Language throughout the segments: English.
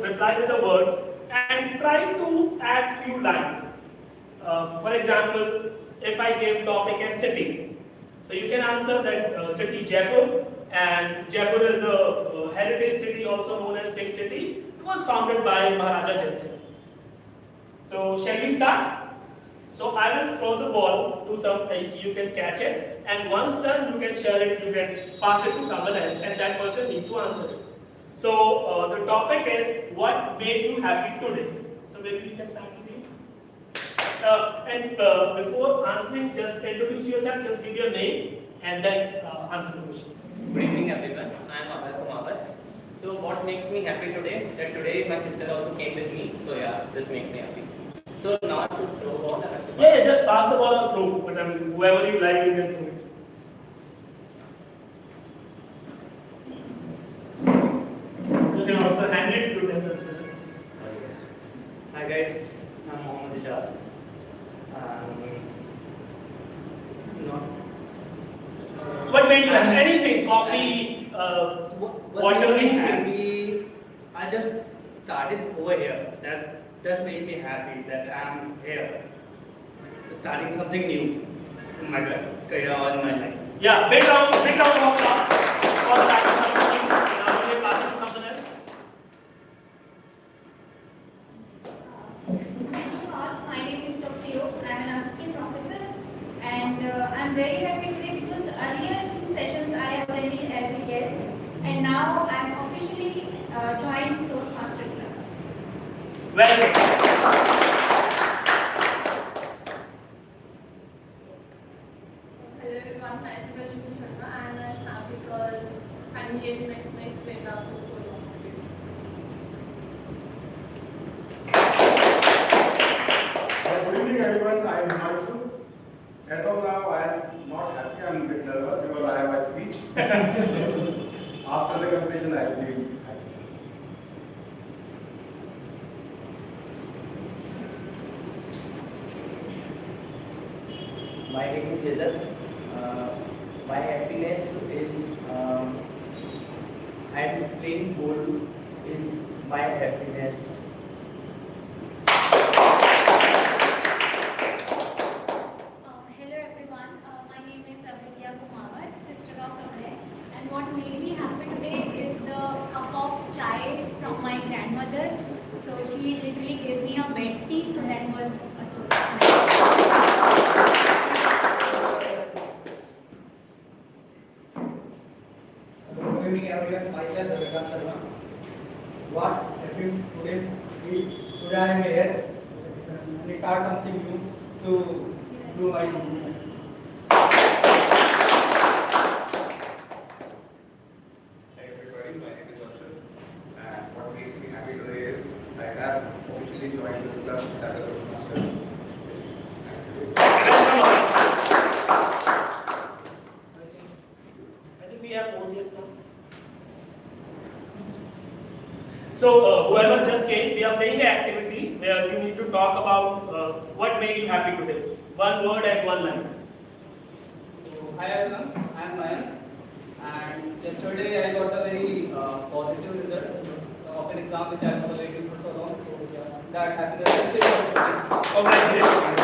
reply with a word and try to add few lines. For example, if I give topic as city, so you can answer that city Jaipur, and Jaipur is a heritage city also known as Pink City. It was founded by Maharaja Jai Singh. So shall we start? So I will throw the ball to some, you can catch it, and once done you can share it, you can pass it to someone else, and that person need to answer it. So the topic is what made you happy today. So maybe we can start with you. Before answering, just introduce yourself, just give your name, and then answer the question. Good evening everyone, I am Abhay Kumawat. So what makes me happy today? That today my sister also came with me. So yeah, this makes me happy. So now to throw ball. Yeah, just pass the ball or throw. But whoever you like, you can throw it. You can also hand it to them. Hi guys, I'm Mohammed Ijaz. What made you happy? Anything? Coffee, water, anything? I just started over here. That's made me happy that I'm here, starting something new in my career or in my life. Yeah, big round of applause for starting something new. Now we can pass it to someone else. My name is Dr. Yo. I am an assistant professor, and I am very happy today because earlier 2 sessions I have attended as a guest, and now I am officially joined Toastmasters Club. Well done. Hello everyone, my name is Shubhi Sharma and I'm happy because I'm getting met my friend after so long. Good evening everyone, I am Himanshu. As of now, I am not happy, I am a bit nervous because I have my speech. So, after the completion, I will be happy. My name is Yajat. My happiness is and playing golf is my happiness. Hello everyone, my name is Abhidya Kumawat, sister of Abhay, and what made me happy today is the cup of chai from my grandmother. So she literally gave me a bed tea, so that was a source of joy. Good evening everyone, myself Ravikant Sharma. What happened today? Today I am here and start something new to do my movement. Hey everybody, my name is Akshay, and what makes me happy today is I have officially joined this club as a Toastmaster. I think we have audience now. So whoever just came, we are playing an activity where you need to talk about what made you happy today. One word and one line. So, hi everyone, I am Mayank, and yesterday I got a very positive result of an exam which I was awaiting for so long. So that happiness is still persisting. Congratulations.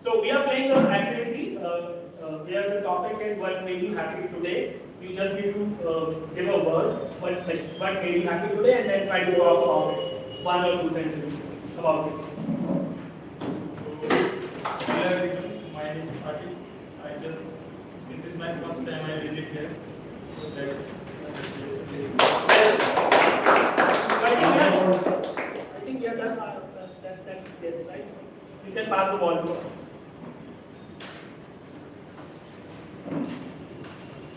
So we are playing an activity where the topic is what made you happy today. You just need to give a word, what made you happy today, and then try to talk about 1 or 2 sentences about it. Hello everyone, my name is Patil. This is my first time I visit here. So I think we are done. Yes, right? You can pass the ball to her.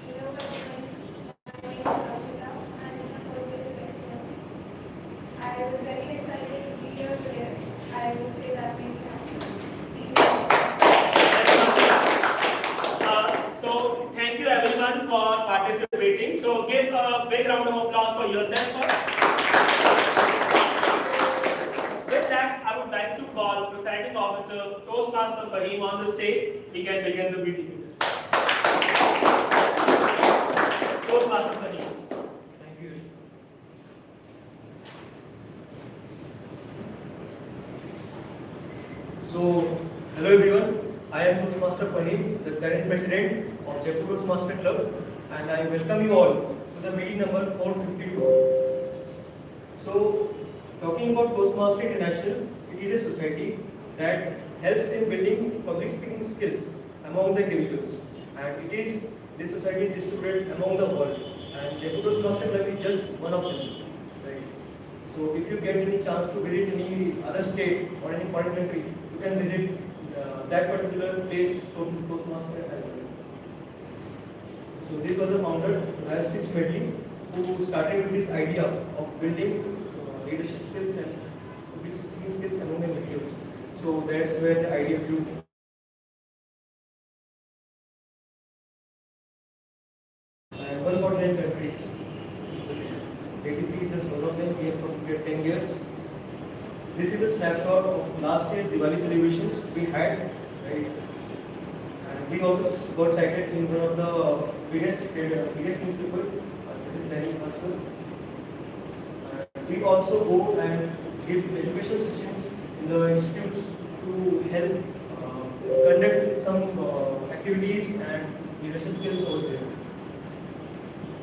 Hello everyone, my name is Rashida and it's my first day to be here. I was very excited to be here today. I would say that made me happy. So thank you everyone for participating. So give a big round of applause for yourself first. With that, I would like to call Presiding Officer Toastmaster Fahim on the stage. He can begin the meeting. Toastmaster Fahim. thank you. So, hello everyone. I am Toastmaster Fahim, the current president of Jaipur Toastmasters Club, and I welcome you all to the meeting number 452. So, talking about Toastmasters International, it is a society that helps in building public speaking skills among the individuals, and this society is distributed among the world, and Jaipur Toastmasters Club is just one of them. Right? So, if you get any chance to visit any other state or any foreign country, you can visit that particular place Toastmaster as well. So this was the founder, Francis Medley, who started with this idea of building leadership skills and public speaking skills among individuals. So that's where the idea grew. And 149 countries. ATC is just one of them. We have completed 10 years. This is a snapshot of last year Diwali celebrations we had, right? And we also got cited in one of the biggest newspaper, that is Dainik Bhaskar. We also go and give education sessions in the institutes to help conduct some activities and leadership skills over there.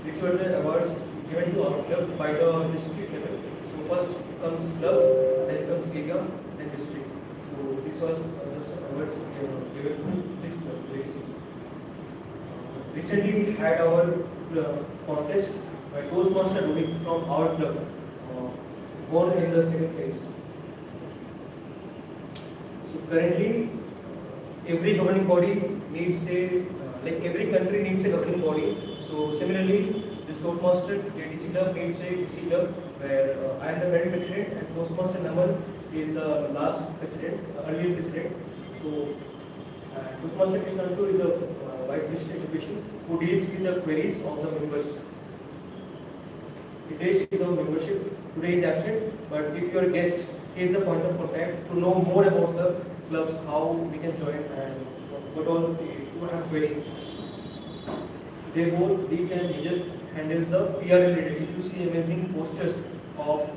These were the awards given to our club by the district level. So first comes club, then comes area, then district. So this was the awards given to this club. Recently we had our contest by Toastmaster Rohit from our club, won in the second place. So currently every governing body needs like every country needs a governing body. So similarly, this Toastmaster JTC Club needs a TC Club, where I am the current president and Toastmaster Naman is the last president, earlier president. So Toastmaster Krishnanchu is the vice president education who deals with the queries of the members. Hitesh is our membership. Today is absent, but if you are a guest, he is the point of contact to know more about the clubs, how we can join and what are queries. They both, Deep and Vijay, handles the PR related. If you see amazing posters of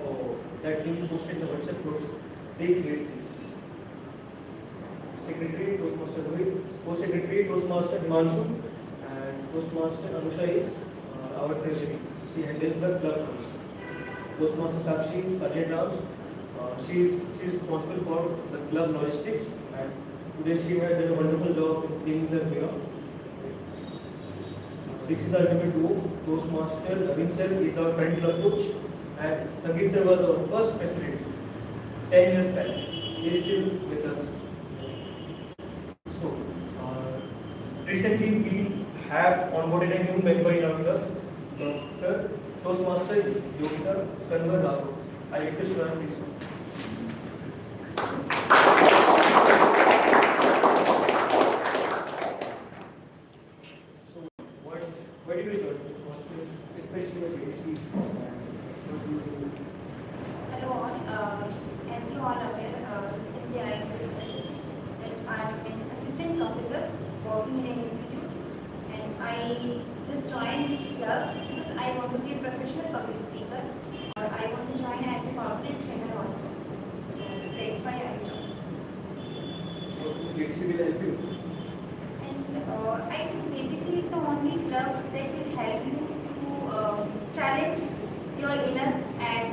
that being posted in the WhatsApp groups, they create this. Secretary Toastmaster Rohit, Co-Secretary Toastmaster Himanshu, and Toastmaster Anusha is our treasury. She handles the club rules. Toastmaster Sakshi, Sergeant Rams, she is responsible for the club logistics, and today she had done a wonderful job in cleaning the mirror. This is the ultimate duo. Toastmaster Naveen sir is our current club coach, and Sangeet sir was our first president 10 years back. He is still with us. So, recently we have onboarded a new member in our club, Dr. Toastmaster Yogita Kanwar Rao. I request you to please. Why did you join Toastmasters, especially at JDC? Hello all. As you all are aware, recently I just said that I am an assistant professor working in an institute, and I just joined this club because I want to be a professional public speaker, or I want to join as a corporate trainer also. So that's why I joined this. JDC will help you. And I think JPC is the only club that will help you to challenge your inner, and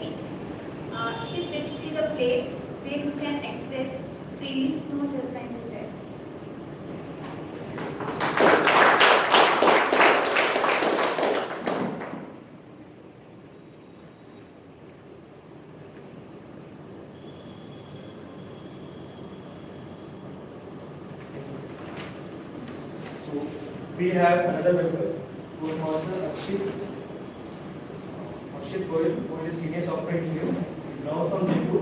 it is basically the place where you can express freely, no judgment is there. So we have another member, Toastmaster Akshit Goyal, who is a senior software engineer, now from Jaipur,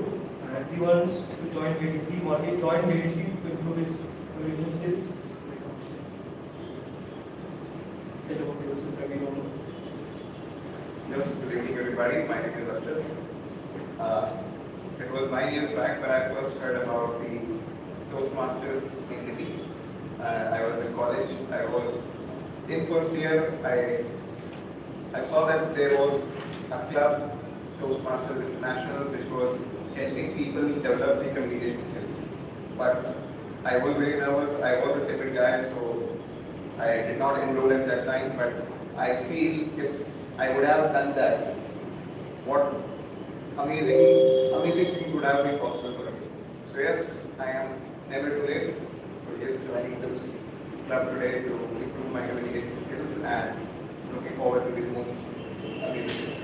and he wants to join JDC. He wanted to join JDC to improve his communication skills. Say about yourself, everyone. Yes, good evening everybody. My name is Akshit. It was 9 years back when I first heard about the Toastmasters entity. I was in college. I was in first year. I saw that there was a club, Toastmasters International, which was helping people develop their communication skills. but I was very nervous. I was a timid guy, so I did not enroll at that time. But I feel if I would have done that, what amazing things would have been possible for me. So yes, I am never too late. So yes, joining this club today to improve my communication skills and looking forward to the most amazing.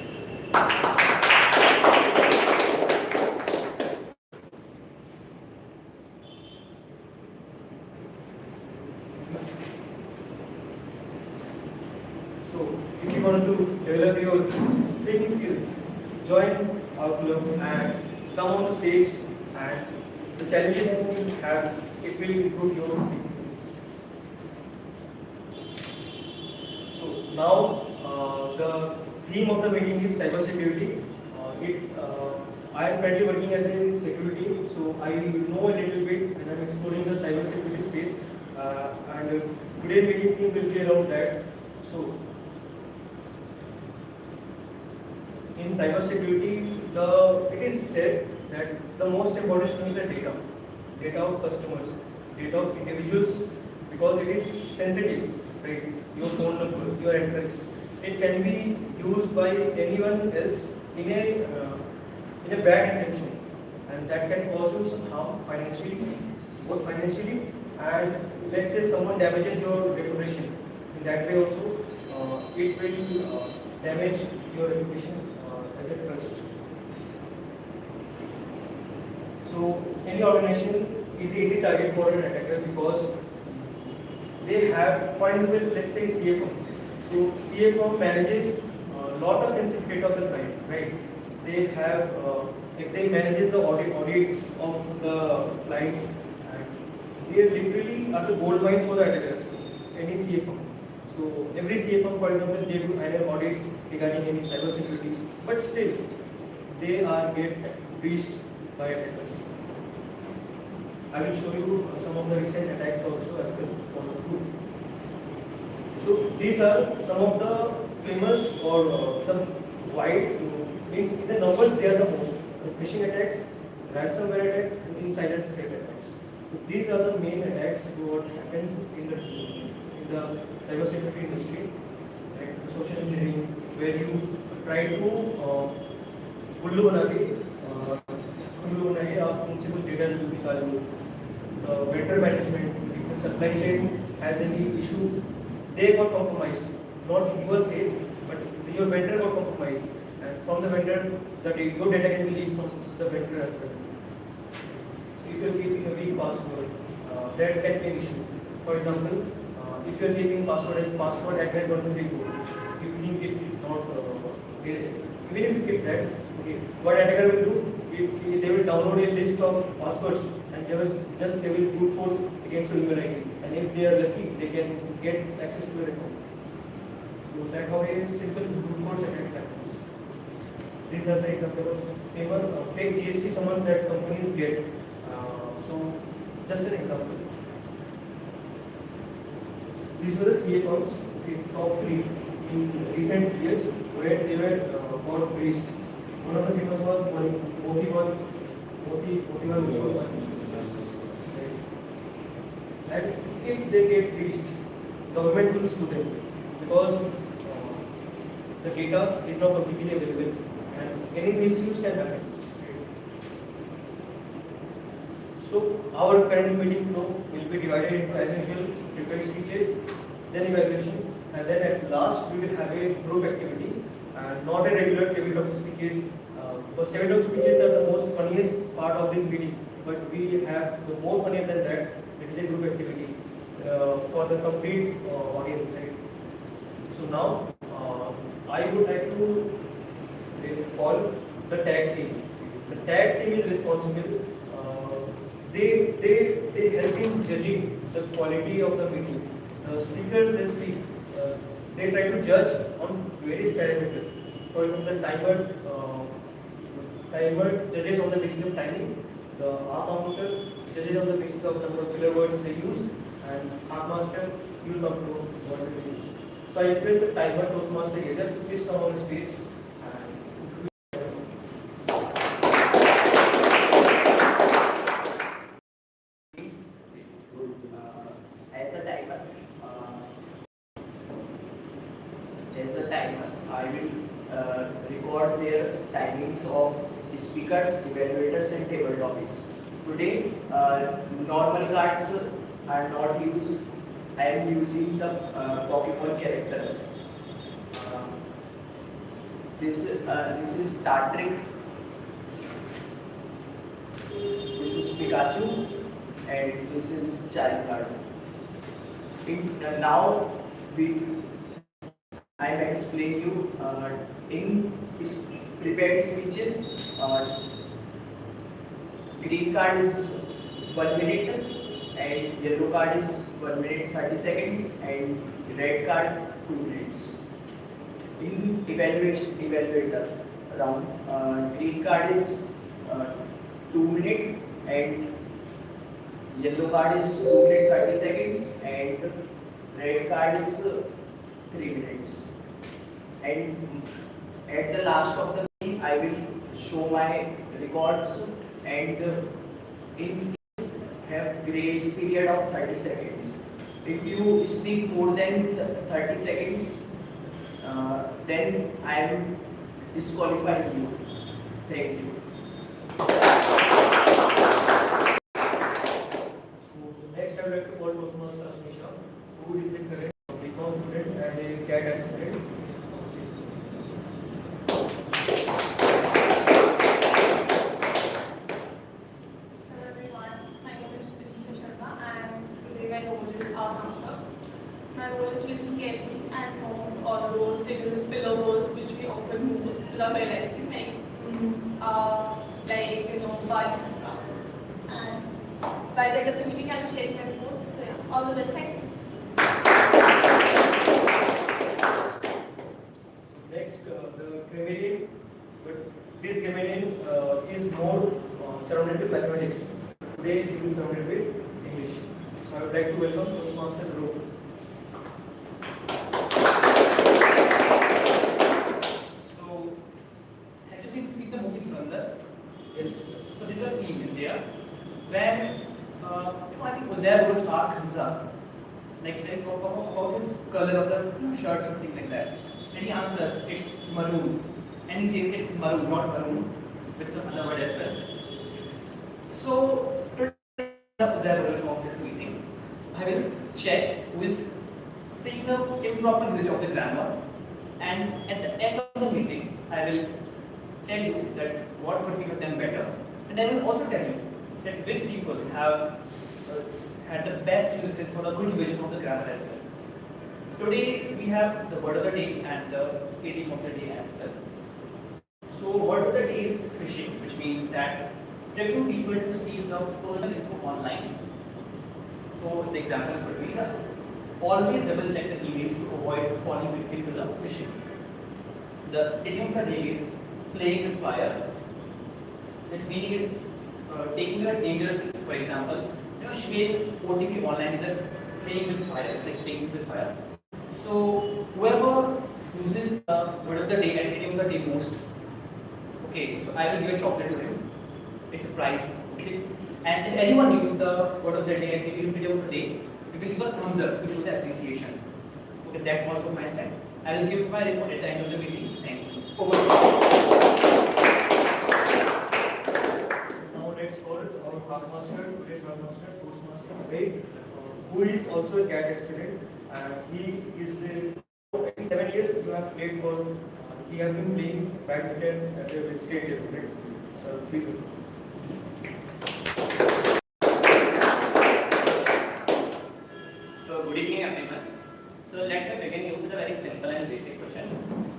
So, if you want to develop your speaking skills, join our club and come on stage, and the challenges you will have, it will improve your speaking skills. So now the theme of the meeting is cybersecurity. I am currently working as a security, so I know a little bit and I am exploring the cybersecurity space. And today's meeting theme will be around that. So in cybersecurity, it is said that the most important thing is the data of customers, data of individuals, because it is sensitive, right? Your phone number, your address, it can be used by anyone else in a bad intention, and that can cause you some harm financially, both financially, and let's say someone damages your reputation. In that way also, it will damage your reputation as a trust. So any organization is an easy target for an attacker because they have, for example, let's say CA firm. So CA firm manages a lot of sensitive data of the client, right? They have, if they manages the audits of the clients, and they literally are the gold mines for the attackers. Any CA firm. So every CA firm, for example, they do annual audits regarding any cyber security, but still they are get breached by attackers. I will show you some of the recent attacks also as well for the proof. So these are some of the famous or the wide means in the numbers they are the most. The phishing attacks, ransomware attacks, and insider threat attacks. So these are the main attacks to what happens in the cybersecurity industry, like the social engineering, where you try to उल्लू बना के आप उनसे कुछ data निकाल लो. Vendor management, if the supply chain has any issue, they got compromised. Not you are safe, but your vendor got compromised, and from the vendor, your data can be leaked from the vendor as well. So if you are keeping a weak password, that can be an issue. For example, if you are keeping password as password at @123.4, you think it is not even if you keep that, okay, what attacker will do? They will download a list of passwords and they will brute force against your email ID. And if they are lucky, they can get access to your account. So that how a simple brute force attack happens. These are the example of famous fake GST summons that companies get. So just an example. These were the CA firms, the top 3 in recent years where they were got breached. One of the famous was Motiwan. And if they get breached, government will sue them because the data is not completely available and any misuse can happen. So our current meeting flow will be divided into as usual prepared speeches, then evaluation, and then at last we will have a group activity and not a regular tabletop speeches. Because tabletop speeches are the most funniest part of this meeting, but we have the more funnier than that. It is a group activity for the complete audience, right? So now I would like to call the tag team. The tag team is responsible. They help in judging the quality of the meeting. The speakers they speak. They try to judge on various parameters. For example, the timer judges on the basis of timing. The arc counter judges on the basis of number of filler words they use, and arc master you will come to what they use. So I request the timer Toastmaster Gazer to please come on the stage. got their timings of speakers, evaluators, and table topics. Today, normal cards are not used. I am using the Pokemon characters. This is Tartrick. This is Pikachu, and this is Charizard. Now I am explaining you in prepared speeches. Green card is 1 minute, and yellow card is 1 minute 30 seconds, and red card 2 minutes. In evaluator round, green card is 2 minutes, and yellow card is 2 minutes 30 seconds, and red card is 3 minutes. And at the last of the meeting, I will show my records, and in this have grace period of 30 seconds. If you speak more than 30 seconds, then I am disqualifying you. Thank you. So next I would like to call Toastmaster Asmisha, who is a current BCom student and a CAT aspirant. Hello everyone, my name is Sharma and today my role is our counter. My role is to listen carefully and note all those filler words which we often use without realizing, but etc. And by the end of the meeting, I will share my report. So yeah, all the best. Thank you. Next, the grammarian, but this grammarian is more surrounded with mathematics. Today he is surrounded with English. So I would like to welcome Toastmaster Group. So, have you seen the movie Dhurandhar? Yes. So there is a scene in there when I think Uzair would ask Hamza about his color of the shirt, something like that, and he answers it's maroon, and he says it's maroon, not maroon, with some other word as well. So today Uzair would of this meeting, I will check who is saying the improper usage of the grammar, and at the end of the meeting, I will tell you that what could be done better, and I will also tell you that which people have had the best usage for the good version of the grammar as well. Today we have the word of the day and the idiom of the day as well. So word of the day is phishing, which means that tricking people to steal the personal info online. So the example would be always double check the emails to avoid falling victim to the phishing. The idiom of the day is playing with fire. This meaning is taking a dangerous risk. For example, sharing OTP online is a playing with fire. It's like playing with fire. So whoever uses the word of the day and idiom of the day most, okay, so I will give a chocolate to him. It's a prize, okay. And if anyone uses the word of the day and idiom of the day, we will give a thumbs up to show the appreciation. Okay, that's all from my side. I will give my report at the end of the meeting. Thank you. Over to you. Now let's call our half-master, today's half-master, Toastmaster, who is also a CAT aspirant. He is 7 years you have played for. He has been playing badminton at the state level, right? So please. So good evening everyone. So let me begin you with a very simple and basic question.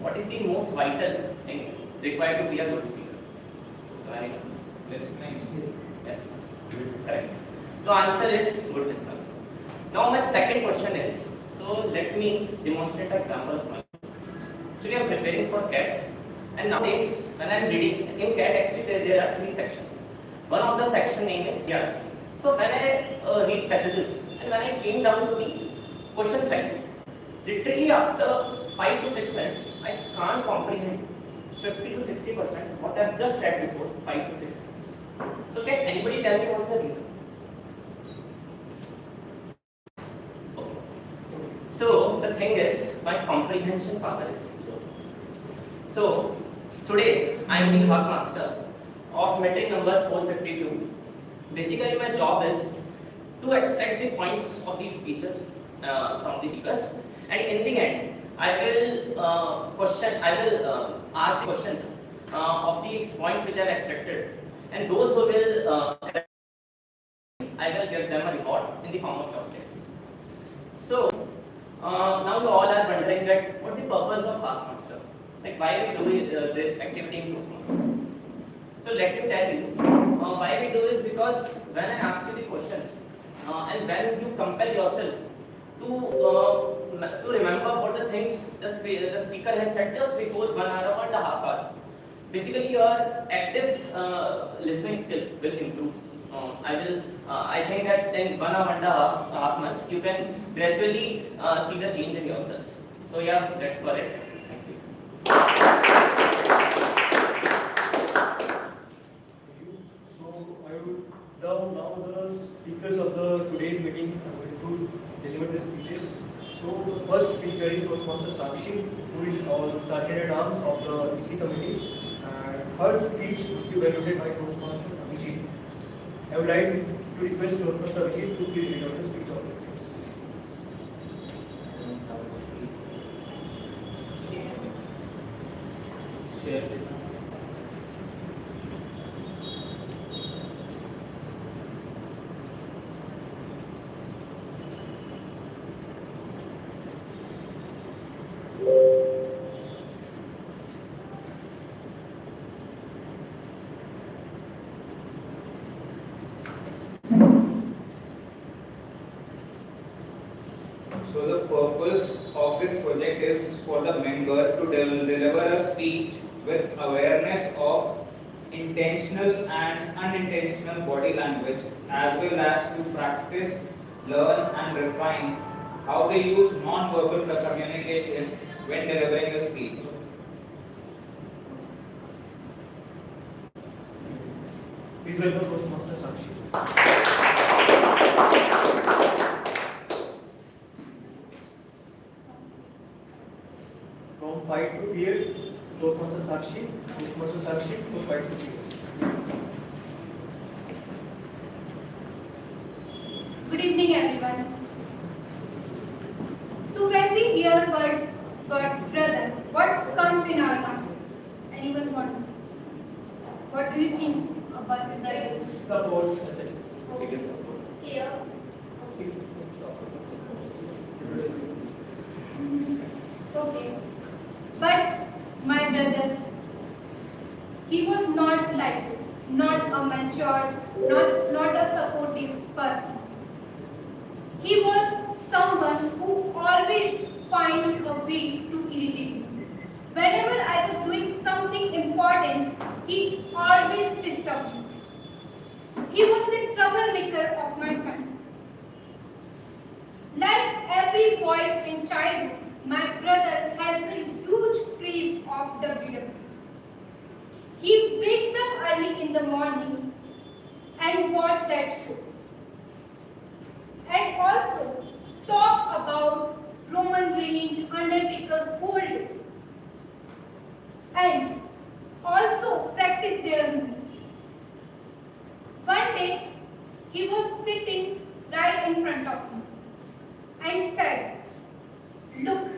What is the most vital thing required to be a good speaker? So anyone? Listening. Yes, this is correct. So answer is good listener. Now my second question is, so let me demonstrate an example of mine. Actually I am preparing for CAT, and nowadays when I am reading in CAT, actually there are 3 sections. One of the section name is yes. So when I read passages and when I came down to the question section, literally after 5 to 6 minutes, I can't comprehend 50 to 60% what I have just read before 5 to 6 minutes. So can anybody tell me what's the reason? So the thing is, my comprehension power is low. So Today, I am the headmaster of meeting number 452. Basically, my job is to extract the points of these speeches from the speakers, and in the end, I will ask the questions of the points which I have extracted, and those who will I will give them a reward in the form of chocolates. So, now you all are wondering that what's the purpose of Heartmaster? Like why we do this activity in Toastmasters? So let me tell you, why we do is because when I ask you the questions and when you compel yourself to remember what the things the speaker has said just before 1 hour or 1.5 hour, basically your active listening skill will improve. I think that in 1 or 1.5 months, you can gradually see the change in yourself. So yeah, that's for it. Thank you. So I would now the speakers of the today's meeting are going to deliver the speeches. So the first speaker is Toastmaster Sakshi, who is our Sergeant at Arms of the EC committee, and her speech will be evaluated by Toastmaster Abhijit. I would like to request Toastmaster Abhijit to please read out the speech of the class. Share. So the purpose of this project is for the member to deliver a speech with awareness of intentional and unintentional body language, as well as to practice, learn and refine how they use non-verbal communication when delivering a speech. Please welcome Toastmaster Sakshi. From fight to fear, Toastmaster Sakshi, from fight to fear. Good evening, everyone. So when we hear word brother, what comes in our mind? Anyone want? What do you think about the brother? Support. Okay. Here. Okay. But my brother, he was not like it, not a mature, not a supportive person. He was someone who always finds a way to irritate me. Whenever I was doing something important, he always disturbed me. He was the troublemaker of my family. Like every boy in childhood, my brother has a huge craze of WWE. He wakes up early in the morning and watch that show. And also talk about Roman Reigns, Undertaker, Gold. And also practice their moves. One day, he was sitting right in front of me and said, "Look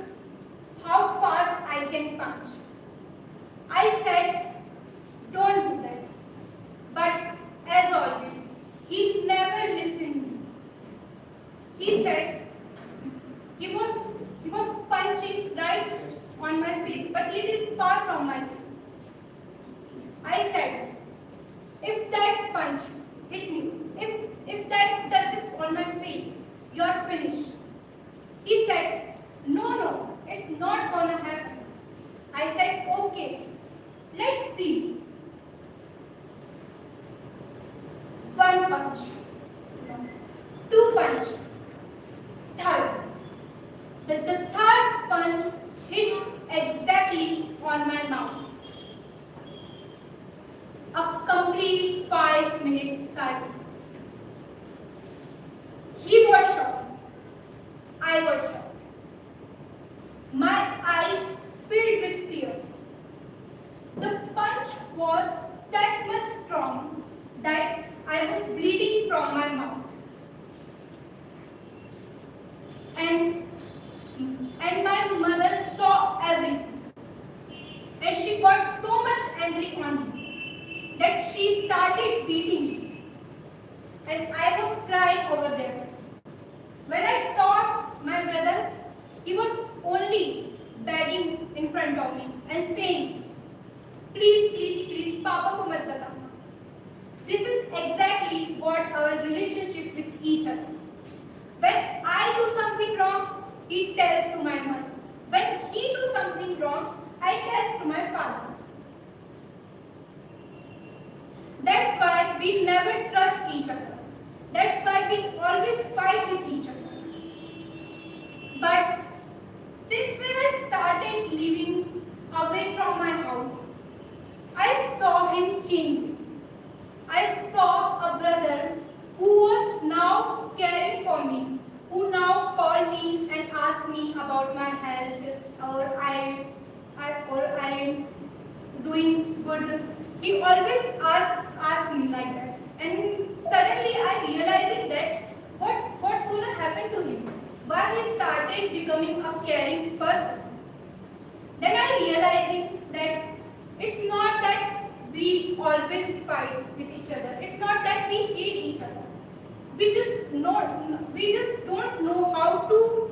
how fast I can punch." I said, "Don't do that." But as always, he never listened to me. He said he was punching right on my face, but little far from my face. I said, "If that punch hit me, if that touches on my face, you're finished." He said, no, it's not gonna happen." I said, "Okay, let's see." One punch, two punch, third. The third punch hit exactly on my mouth. A complete 5 minutes silence. He was shocked. I was shocked. My eyes filled with tears. The was that much strong that I was bleeding from my mouth. And my mother saw everything. And she got so much angry on me that she started beating me. And I was crying over there. When I saw my brother, he was only begging in front of me and saying, please, please, please, Papa ko mat batana. This is exactly what our relationship with each other. When I do something wrong, he tells to my mother. When he do something wrong, I tells to my father. That's why we never trust each other. That's why we always fight with each other. But since when I started living away from my house, I saw him changing. I saw a brother who was now caring for me, who now called me and asked me about my health, or I am doing good. He always asked me like that. And suddenly I realizing that what gonna happen to him? Why he started becoming a caring person? Then I realizing that it's not that we always fight with each other. It's not that we hate each other. We just don't know how to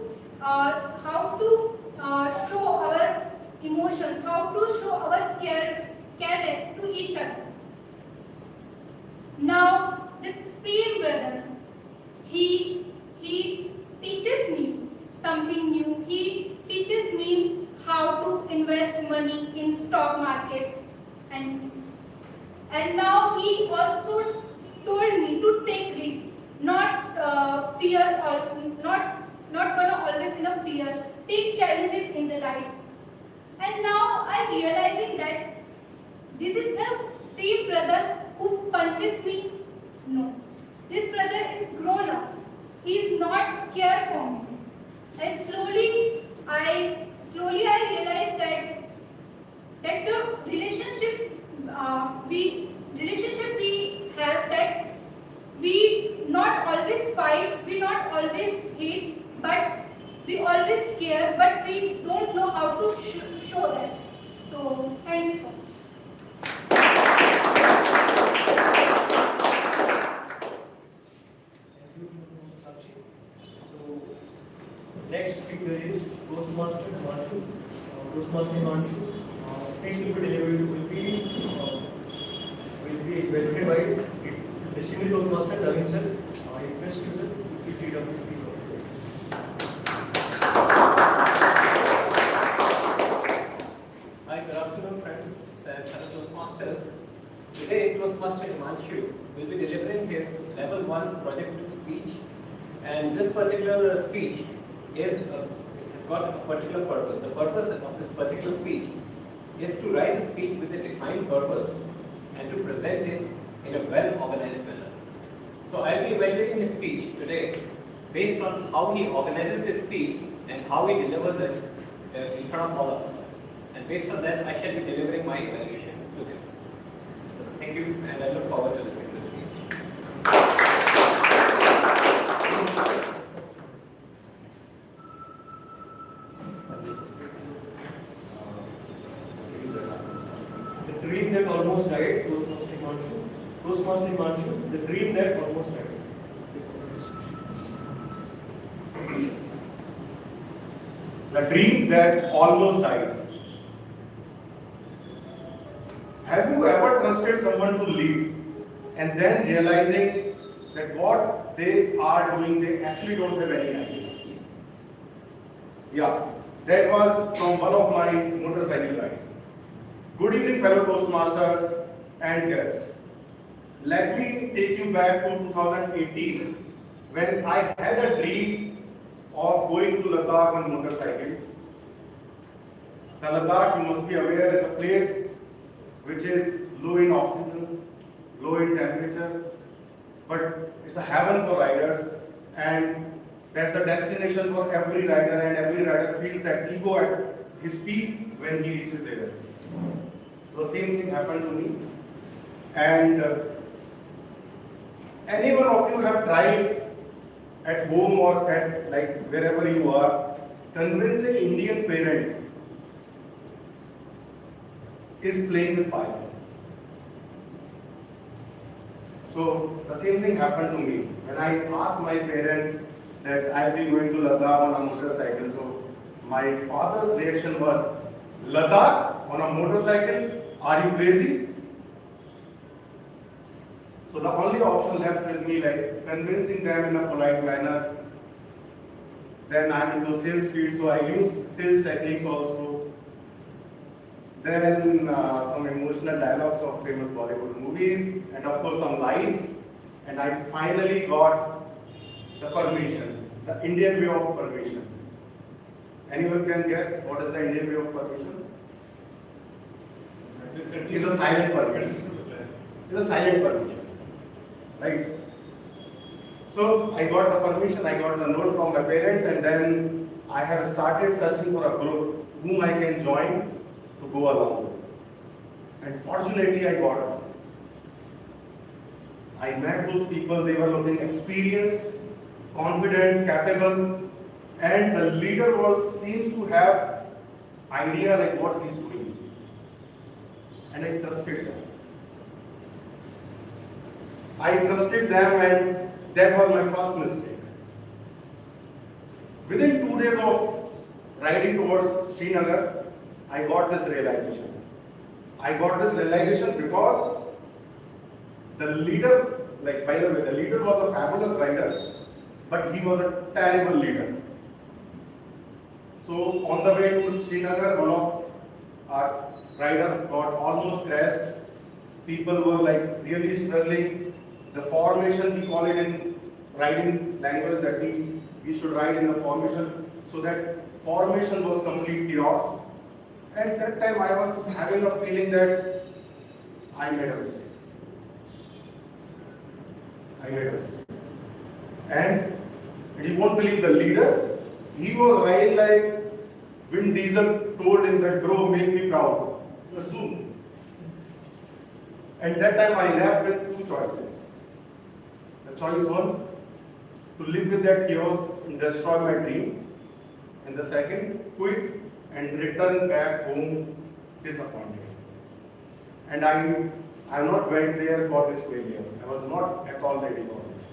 show our emotions, how to show our careless to each other. Now that same brother, he teaches me something new. He teaches me how to invest money in stock markets, and now he also told me to take risks, not fear, or not gonna always in a fear. Take challenges in the life. And now I'm realizing that this is the same brother who punches me. No, this brother is grown up. He is not care for me. And slowly I realized that the relationship we have, that we not always fight, we not always hate, but we always care, but we don't know how to show that. So thank you so much. So, next speaker is Toastmaster Himanshu. Toastmaster Himanshu, speech will be delivered, will be evaluated by distinguished Toastmaster Naveen sir. I request you sir to please read out the speech. Hi, good afternoon friends and fellow Toastmasters. Today Toastmaster Himanshu will be delivering his level 1 project 2 speech, and this particular speech is got a particular purpose. The purpose of this particular speech is to write a speech with a defined purpose and to present it in a well-organized manner. So I'll be evaluating his speech today based on how he organizes his speech and how he delivers it in front of all of us. And based on that, I shall be delivering my evaluation to him. So thank you, and I look forward to listening to the speech. The dream that almost died, Toastmaster Himanshu. Toastmaster Himanshu, the dream that almost died. The dream that almost died. Have you ever trusted someone to lead and then realizing that what they are doing, they actually don't have any idea? Yeah, that was from one of my motorcycle rides. Good evening, fellow Toastmasters and guests. Let me take you back to 2018 when I had a dream of going to Ladakh on motorcycle. The Ladakh, you must be aware, is a place which is low in oxygen, low in temperature, but it's a heaven for riders, and that's the destination for every rider, and every rider feels that ego at his peak when he reaches there. So The same thing happened to me. And any one of you have tried at home or at like wherever you are, convincing Indian parents is playing with fire. So the same thing happened to me. When I asked my parents that I'll be going to Ladakh on a motorcycle, so my father's reaction was, Ladakh on a motorcycle? Are you crazy? So the only option left with me, like convincing them in a polite manner. Then I'm into sales field, so I use sales techniques also. Then some emotional dialogues of famous Bollywood movies, and of course some lies. And I finally got the permission, the Indian way of permission. Anyone can guess what is the Indian way of permission? It's a silent permission. It's a silent permission. Right? So I got the permission, I got the note from my parents, and then I have started searching for a group whom I can join to go along with. And fortunately I got one. I met those people, they were looking experienced, confident, capable, and the leader seems to have idea like what he's doing. And I trusted them. And that was my first mistake. Within 2 days of riding towards Srinagar, I got this realization. I got this realization because the leader, like by the way, the leader was a fabulous rider, but he was a terrible leader. So on the way to Srinagar, one of our rider got almost crashed. People were like really struggling. The formation, we call it in riding language that we should ride in the formation. So that formation was complete chaos. At that time I was having a feeling that I made a mistake. And you won't believe the leader, he was riding like Vin Diesel told him that, bro, make me proud. Zoom. And that time I left with two choices. The choice one, to live with that chaos and destroy my dream. And the second, quit and return back home disappointed. And I'm not went there for this failure. I was not at all ready for this.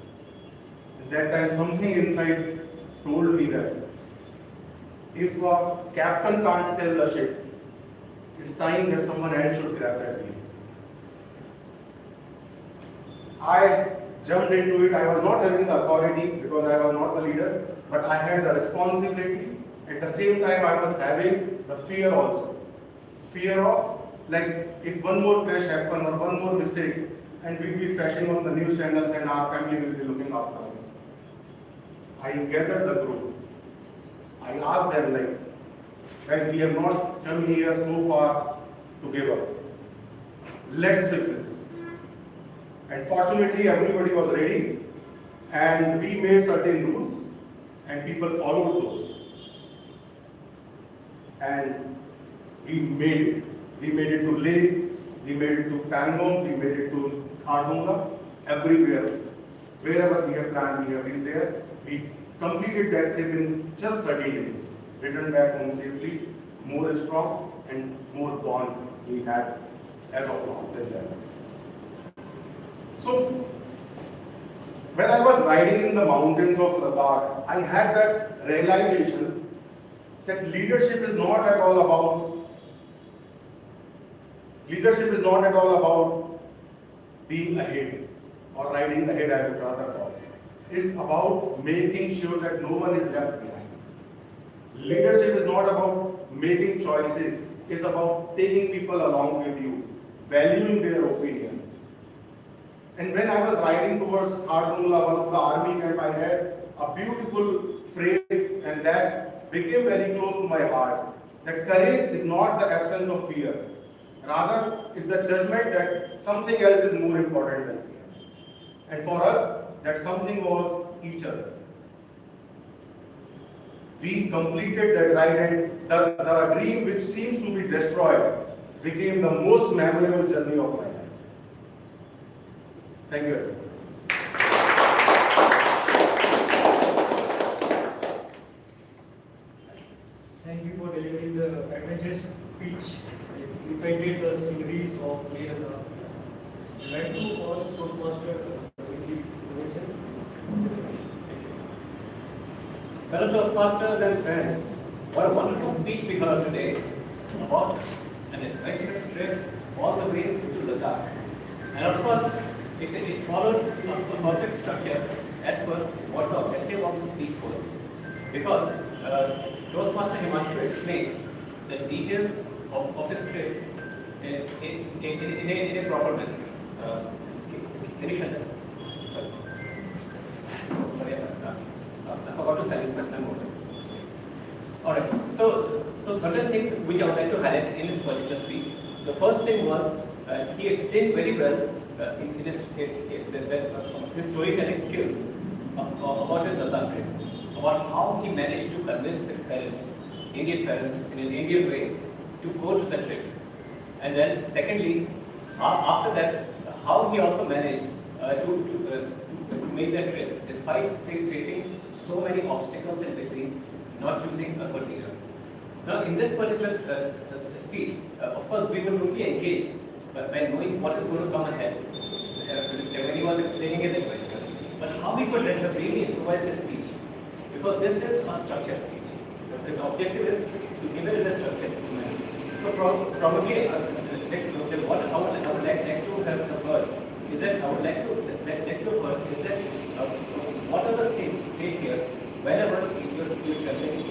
At that time, something inside told me that if a captain can't sail the ship, it's time that someone else should grab that wheel. I jumped into it. I was not having the authority because I was not the leader, but I had the responsibility. At the same time, I was having the fear also. Fear of, like, if one more crash happen or one more mistake, and we'll be flashing on the news channels and our family will be looking after us. I gathered the group. I asked them, like, guys, we have not come here so far to give up. Let's fix this. And fortunately, everybody was ready, and we made certain rules, and people followed those. And we made it. We made it to Leh, we made it to Pangong, we made it to Khardungla, everywhere. Wherever we have planned, we have reached there. We completed that trip in just 30 days. Returned back home safely, more strong and more bond we had as of now till then. So, when I was riding in the mountains of Ladakh, I had that realization that leadership is not at all about being ahead or riding ahead, I would rather call it. It's about making sure that no one is left behind. Leadership is not about making choices, it's about taking people along with you, valuing their opinion. And when I was riding towards Khardungla, one of the army camp, I had a beautiful phrase, and that became very close to my heart. That courage is not the absence of fear. Rather, it's the judgment that something else is more important than fear. And for us, that something was each other. We completed that ride, and the dream which seems to be destroyed became the most memorable journey of my life. Thank you, everyone. Thank you for delivering the adventurous speech. You painted the sceneries of Leh Ladakh. I'd like to all Toastmaster Fellow Toastmasters and friends, what a wonderful speech we heard today about an adventurous trip all the way to Ladakh. And of course, it followed a perfect structure as per what the objective of the speech was. Because Toastmaster Himanshu explained the details of his trip in a proper manner. Can you shut that? Sorry. Sorry, I forgot to silence my motor. Alright, so certain things which I would like to highlight in this particular speech. The first thing was he explained very well in his storytelling skills about his Ladakh trip, about how he managed to convince his parents, Indian parents, in an Indian way to go to the trip. And then secondly, after that, how he also managed to make that trip despite facing so many obstacles in between, not choosing a particular. Now, in this particular speech, of course, we were totally engaged by knowing what is going to come ahead when he was explaining his adventure. But how we could really improvise this speech? Because this is a structured speech. The objective is to give it a structured manner. So probably what I would like to have heard is that what are the things to take care whenever you're traveling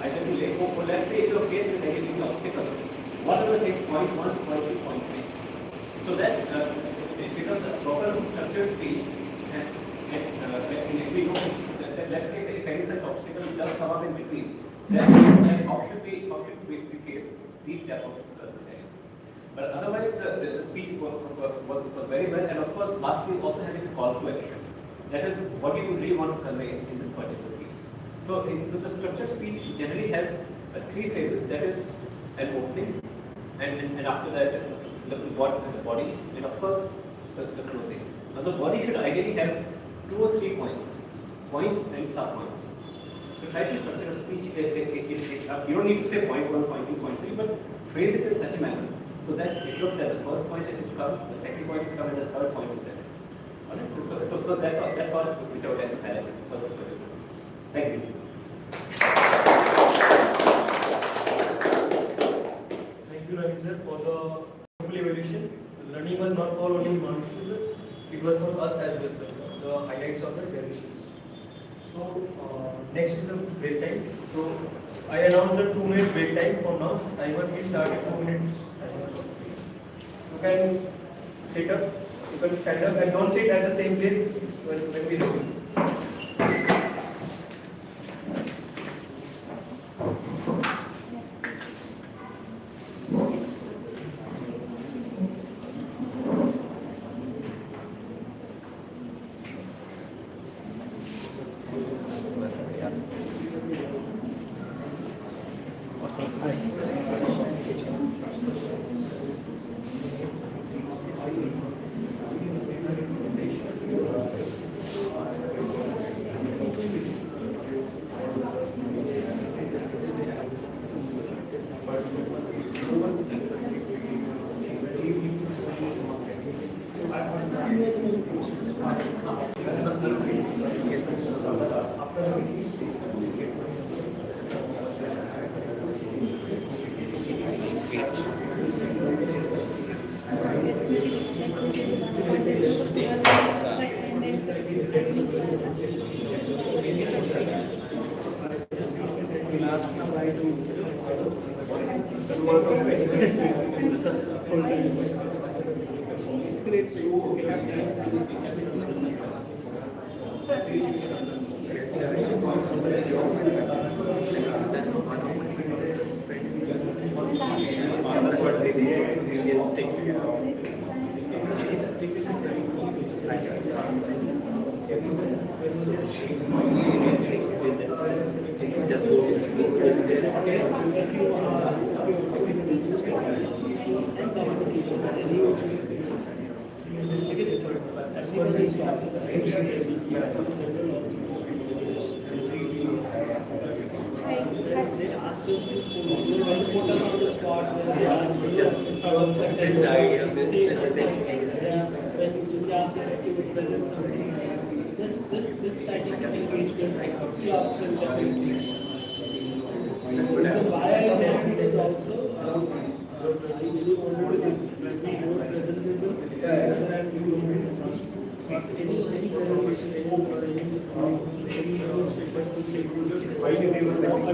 either to Leh or let's say if you're faced with negative obstacles, what are the things point 1, point 2, point 3? So that it becomes a proper structured speech and if we know that let's say if any such obstacle does come up in between, then how should we face these type of scenarios? But otherwise, the speech was very well, and of course, lastly, also having a call to action. That is what you really want to convey in this particular speech. So the structured speech generally has 3 phases. That is an opening, and after that, the body, and of course, the closing. Now, the body should ideally have 2 or 3 points and sub-points. So try to structure a speech. You don't need to say point 1, point 2, point 3, but phrase it in such a manner so that it looks at the first point is come, the second point is come, and the third point is there. Alright? So that's all which I would like to highlight for the story. Thank you. Thank you, Ravi sir, for the wonderful evaluation. The learning was not for only Himanshu sir, it was for us as well, the highlights of the evaluations. So, next is the break time. So, I announced the 2-minute break time from now. Timer will start at 2 minutes. You can sit up, you can stand up, and don't sit at the same place when we resume. Just go with this. They ask us to put us on the spot. They ask us Just this idea, this say something. When they ask us to present something, this type of engagement clubs will definitely. So why I am doing is also I really wanted to be more presentable so that we will any presentation, any demonstration to say why I want to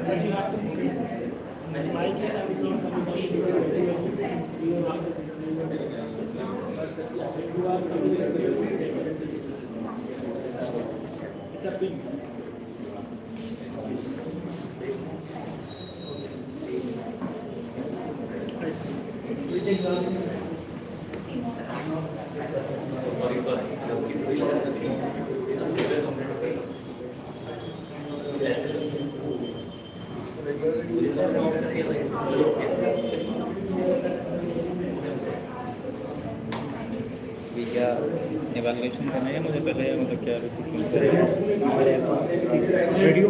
but you have to be consistent. In my case, I would not come to you have to but if you are coming to your field, it's up to you. Which exam? क्या evaluation करना है मुझे पहले मतलब क्या sequence radio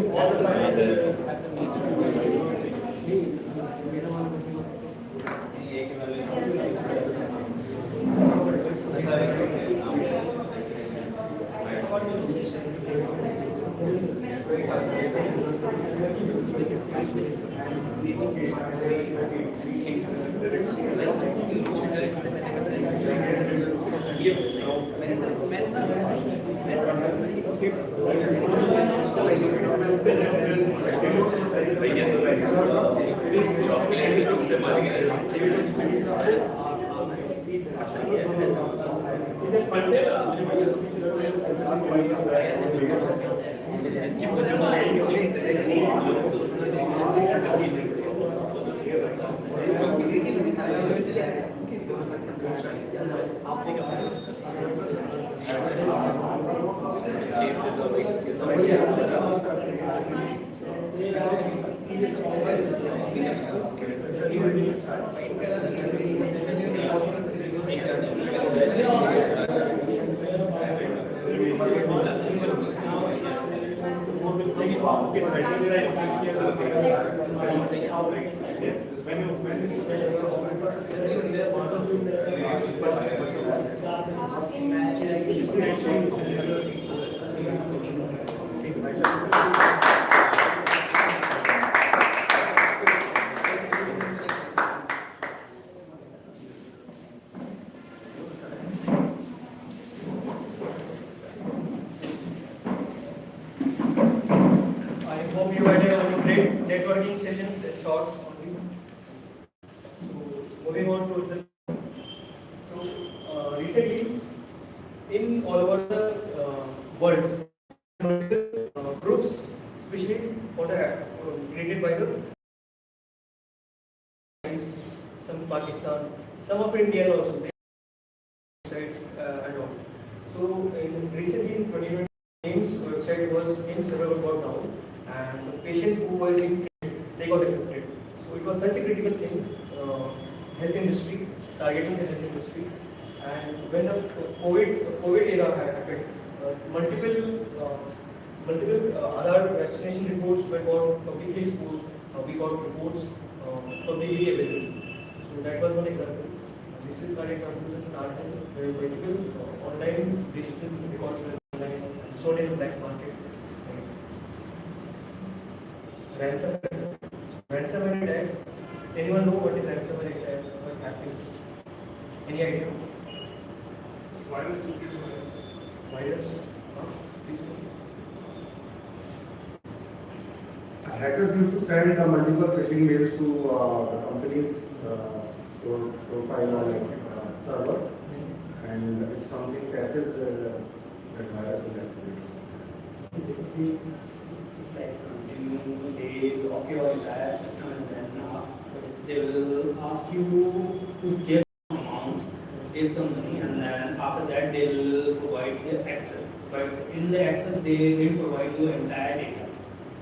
networking sessions short only. So moving on to the recently in all over the world groups, especially for the created by the some Pakistan, some of India also websites and all. So recently in 2020, Games website was Games server got down, and the patients who were being treated, they got affected. So it was such a critical thing, health industry, targeting the health industry. And when the COVID era happened, multiple other vaccination reports were got publicly exposed. We got reports publicly available. So that was one example. This is one example of the start where multiple online digital records were online sold in the black market. Ransomware attack. Anyone know what is ransomware attack? What happens? Any idea? Virus. Virus. Please. Hackers used to send multiple phishing mails to the company's profile on server, and if something catches, that virus will activate. It's like something they lock your entire system and then they will ask you to give some amount, give some money, and then after that they will provide the access. But in the access they will provide you entire data.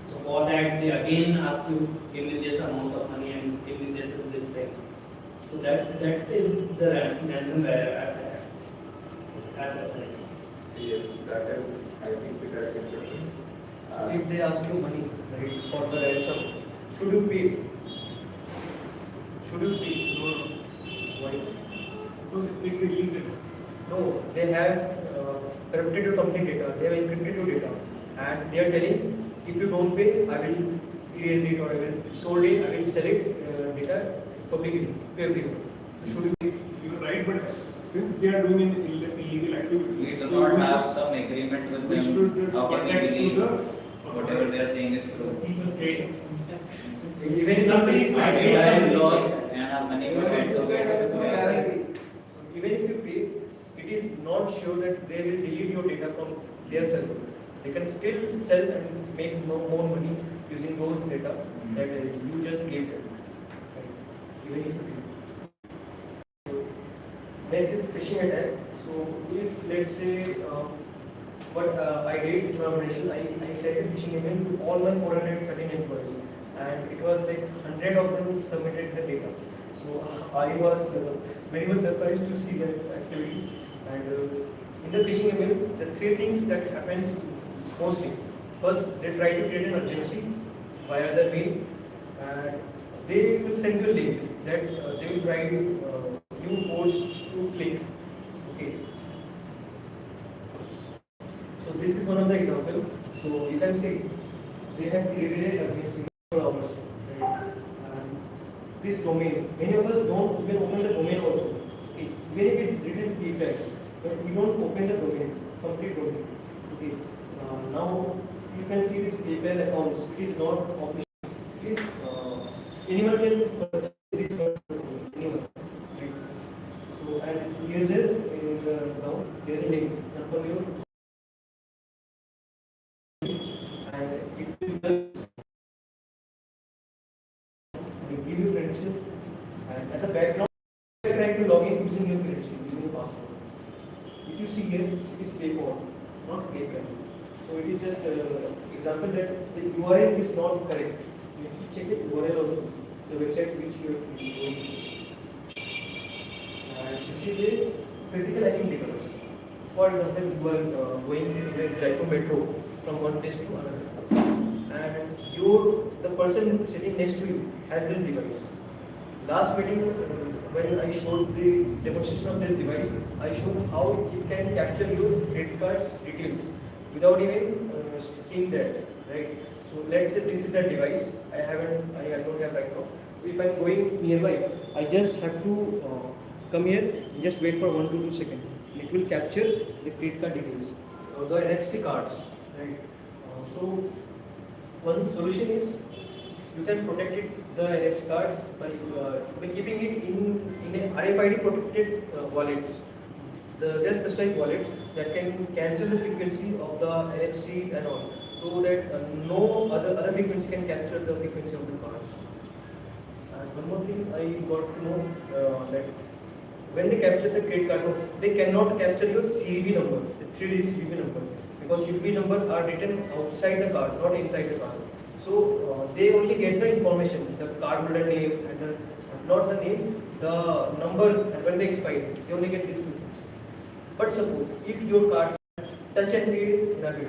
So for that, they again ask you, give me this amount of money and give me this thing. So that is the ransomware at that time. Yes, that is, I think, the correct description. If they ask you money, right, for the ransom, should you pay? Should you pay? No. Why? Because it's illegal. No, they have corrupted your company data, they have encrypted your data, and they are telling, if you don't pay, I will erase it, or I will sold it, I will sell it data publicly to everyone. So should you pay? You're right, but since they are doing an illegal activity, We do so not we have should- some agreement with we them. should How can we contact to believe the whatever they are saying is true? Even if Somebody is I finding mean, I out lost and I have money for it, so There is no they are saying. guarantee. even if you pay, it is not sure that they will delete your data from their server. They can still sell and make more money using those data that you just gave them. Right? Even if you pay. So, next is phishing attack. So if let's say what I did in my organization, I sent a phishing email to all my 413 employees, and it was like 100 of them submitted the data. So I was very much surprised to see that activity. And in the phishing email, the three things that happens mostly. First, they try to create an urgency via the mail, and they will send you a link that they will try you force to click. Okay. So this is one of the example. So you can see they have created an urgency for hours. Right? And this domain, many of us don't even open the domain also. Okay. Even if it's written feedback, but we don't open the domain, complete domain. Okay. Now you can see this PayPal accounts. It is not official. It is anyone can purchase this anyone. Right? So and here's it in the now there's a link. Confirm your and it will give you credential, and at the background you are trying to log in using your credential, using your password. If you see here, it is PayPal, not PayPal. So it is just example that the URL is not correct. You have to check the URL also, the website which you have to. And this is a physical hacking device. For example, you are going in a Jaipur metro from one place to another, and the person sitting next to you has this device. Last meeting, when I showed the demonstration of this device, I showed how it can capture your credit card's details without even seeing that, right? So let's say this is the device I don't have right now. If I'm going nearby, I just have to come here and just wait for 1 to 2 seconds. It will capture the credit card details, the NFC cards, right? So one solution is you can protect the NFC cards by keeping it in a RFID protected wallets. There are specialized wallets that can cancel the frequency of the NFC and all, so that no other frequency can capture the frequency of the cards. And one more thing I got to know that when they capture the credit card, they cannot capture your CVV number, the 3-digit CVV number, because CVV number are written outside the card, not inside the card. So they only get the information, the card holder name and not the name, the number, and when they expire, they only get these two things. But suppose if your card touch and pay in a way,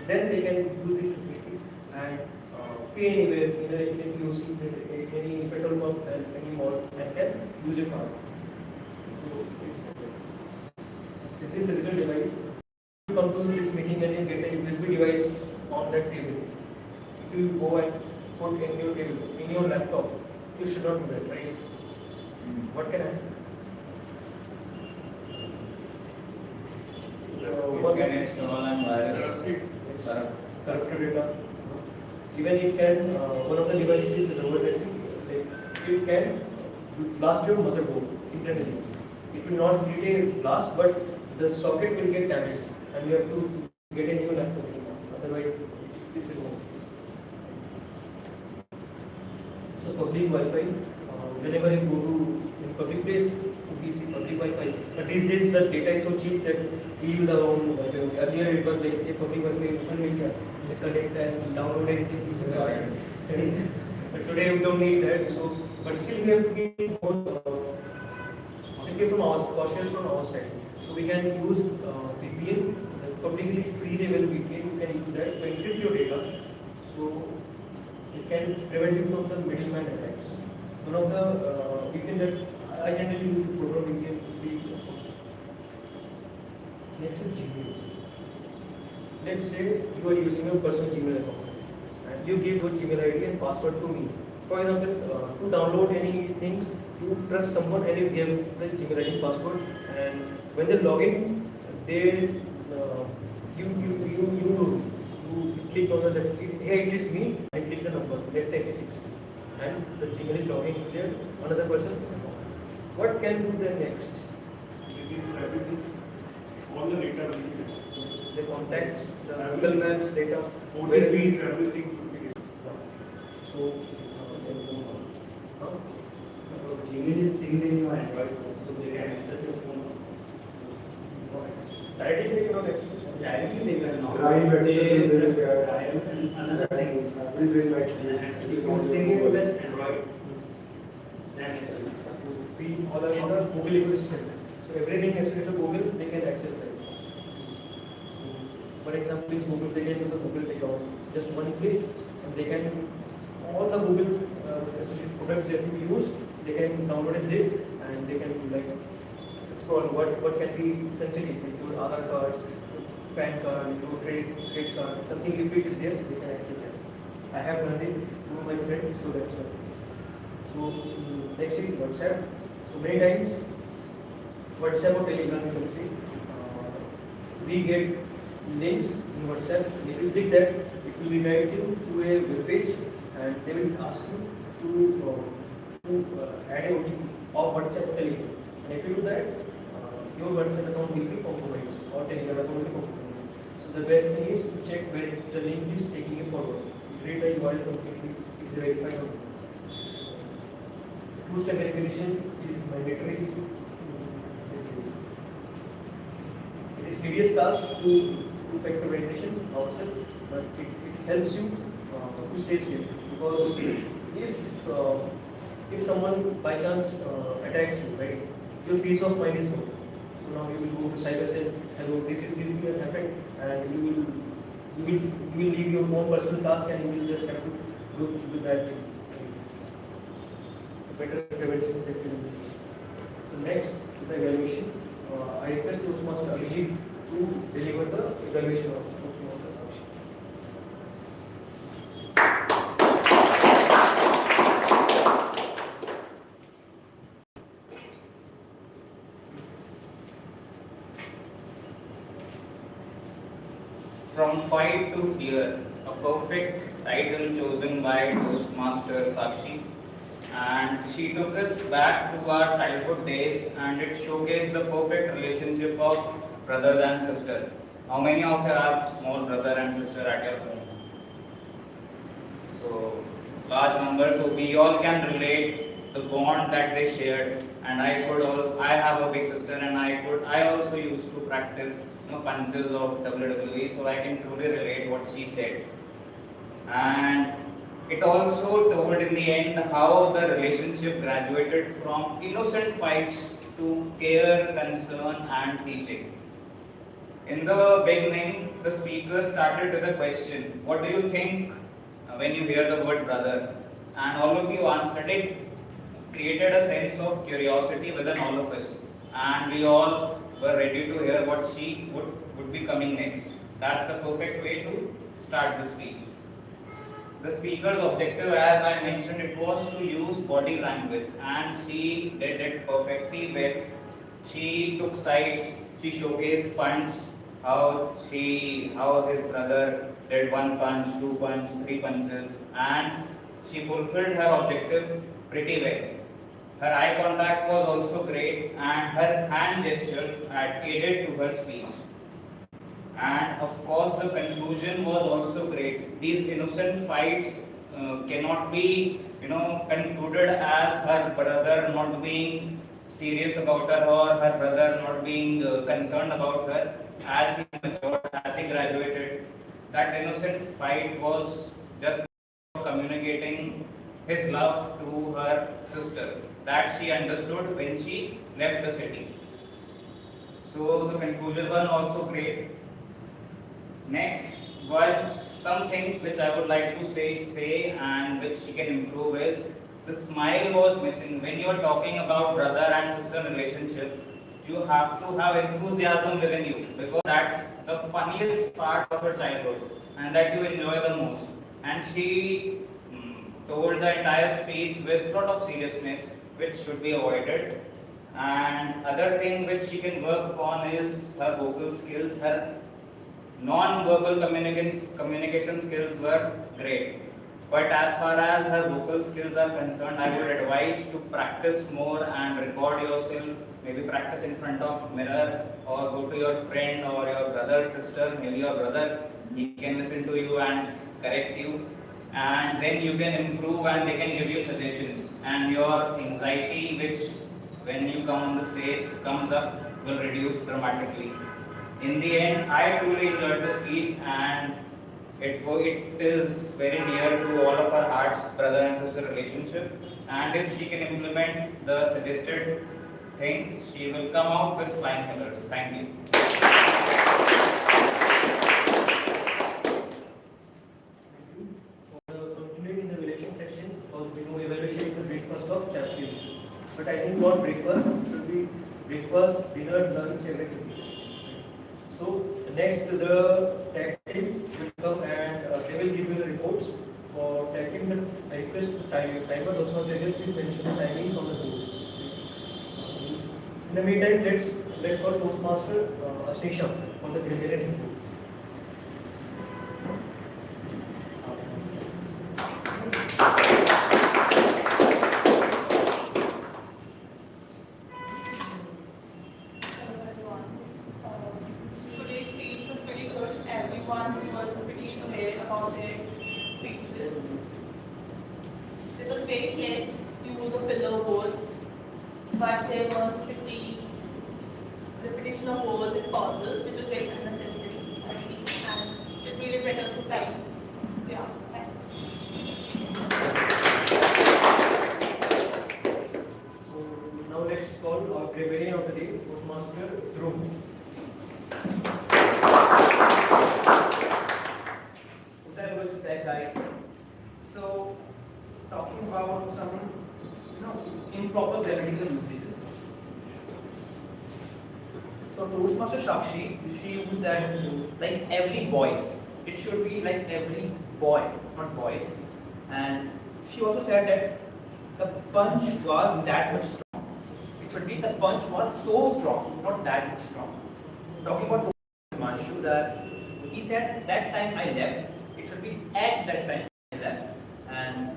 then they can use this facility and pay anywhere in a POC, any petrol pump and any mall, and can use your card. So this is a physical device. You come to this meeting and you get a USB device on that table. If you go and put in your table, in your laptop, you should not do that, right? What can happen? What can install and virus? Corrupted data. Even it can, one of the devices is it can blast your motherboard internally. It will not get a blast, but the socket will get damaged, and you have to get a new laptop. Otherwise, this is wrong. So public Wi-Fi, whenever you go to in public place, we see public Wi-Fi. But these days the data is so cheap that we use our own mobile. Earlier it was like a public Wi-Fi, open media, you connect and download anything. But today we don't need that. So, but still we have to be more simply from our cautious from our side. So we can use VPN, publicly free level VPN. You can use that to encrypt your data. So it can prevent you from the middleman attacks. One of the VPN that I generally use to program VPN free. Next is Gmail. Let's say you are using your personal Gmail account and you give your Gmail ID and password to me. For example, to download any things, you trust someone and you give the Gmail ID password, and when they log in, they you click on the left, hey, it is me, I click the number, let's say 86, and the Gmail is logging in there, another person's account. What can do then next? Everything, all the data will be there. The contacts, the Google Maps data, OTPs, everything will be there. So, Gmail is synced in your Android phone, so they can access your phone also. directly they cannot access. Directly they will not. Drive access They will be there. drive and another things. Everything like And if you sync it with Android, then it will. We all are on the Google ecosystem. So everything has to be to Google, they can access that. For example, is Google, they can do the Google account. Just one click, and they can all the Google associated products that you use, they can download a zip and they can like scroll what can be sensitive, like your Aadhaar cards, PAN card, your credit card, something if it is there, they can access it. I have done it to my friends, so that's why. So next is WhatsApp. So many times WhatsApp or Telegram, you can see we get links in WhatsApp. If you click that, it will direct you to a web page, and they will ask you to add a OTP of WhatsApp or Telegram. And if you do that, your WhatsApp account will be compromised or Telegram account will be compromised. So the best thing is to check where the link is taking you forward. Create a URL completely is verified or not. Two-step verification is mandatory. It is tedious task to do factor verification ourselves, but it helps you to stay safe. Because if someone by chance attacks you, right, your peace of mind is gone. So now you will go to cyber cell, hello, this has happened, and you will leave your own personal task and you will just have to do that thing. Better prevention safety. So next is the evaluation. I request Toastmaster Abhijit to deliver the evaluation of Toastmasters Action. From fight to fear, a perfect title chosen by Toastmaster Sakshi. And she took us back to our childhood days, and it showcased the perfect relationship of brother and sister. How many of you have small brother and sister at your home? So, large number, so we all can relate the bond that they shared. And I have a big sister, and I also used to practice punches of WWE, so I can truly relate what she said. And it also told in the end how the relationship graduated from innocent fights to care, concern, and teaching. In the beginning, the speaker started with a question: what do you think when you hear the word brother? And all of you answered it, created a sense of curiosity within all of us. And we all were ready to hear what she would be coming next. That's the perfect way to start the speech. The speaker's objective, as I mentioned, it was to use body language, and she did it perfectly well. She took sides, she showcased punch, how his brother did one punch, two punch, three punches, and she fulfilled her objective pretty well. Her eye contact was also great, and her hand gestures had aided to her speech. And of course, the conclusion was also great. These innocent fights cannot be concluded as her brother not being serious about her or her brother not being concerned about her as he matured, as he graduated. That innocent fight was just communicating his love to her sister that she understood when she left the city. So the conclusion was also great. Next, what something which I would like to say and which she can improve is the smile was missing. When you are talking about brother and sister relationship, you have to have enthusiasm within you because that's the funniest part of your childhood and that you enjoy the most. And she told the entire speech with a lot of seriousness, which should be avoided. And other thing which she can work upon is her vocal skills. Her non-verbal communication skills were great. But as far as her vocal skills are concerned, I would advise to practice more and record yourself. Maybe practice in front of mirror or go to your friend or your brother, sister, maybe your brother. He can listen to you and correct you. And then you can improve and they can give you suggestions. And your anxiety, which when you come on the stage comes up, will reduce dramatically. In the end, I truly enjoyed the speech and it is very near to all of our hearts, brother and sister relationship. And if she can implement the suggested things, she will come out with flying colors. Thank you. Continuing in the relation section, because we know evaluation is the breakfast of champions. But I think what breakfast should be breakfast, dinner, lunch, everything. So next the tag team will come and they will give you the reports. For tag team, I request timer Toastmaster please mention the timings on the boards. In the meantime, let's call Toastmaster Asnisha on the preliminary report. Today's speech was pretty good. Everyone was pretty aware about their speeches. It was very less use of filler words, but there was pretty repetition of words and pauses, which was very unnecessary, I think, and it really better to time. Yeah, thanks. So now let's call our grammarian of the day, Toastmaster Dhruv. Very good back, guys. So, talking about some, improper grammatical usages. So, Toastmaster Shakshi, she used that like every voice. It should be like every boy, not voice. And she also said that the punch was that much strong. It should be the punch was so strong, not that much strong. Talking about Manshu, that he said that time I left, it should be at that time I left. And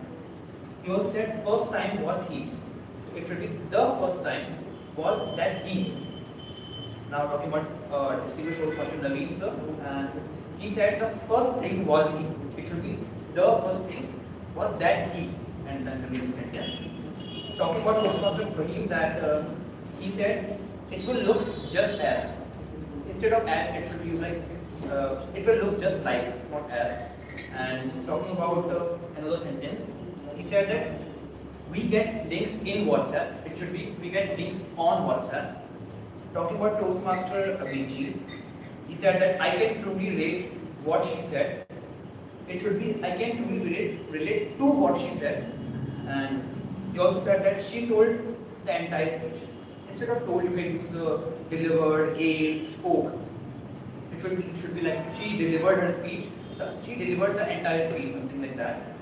he also said first time was he. So it should be the first time was that he. Now talking about distinguished Toastmaster Naveen sir, and he said the first thing was he. It should be the first thing was that he, and then the remaining sentence. Talking about Toastmaster Fahim, that he said it will look just as. Instead of as, it should be like it will look just like, not as. And talking about another sentence, he said that we get links in WhatsApp. It should be we get links on WhatsApp. Talking about Toastmaster Abhijit, he said that I can truly relate what she said. It should be I can truly relate to what she said. And he also said that she told the entire speech. Instead of told, you can use delivered, gave, spoke. It should be like she delivered her speech. She delivered the entire speech, something like that.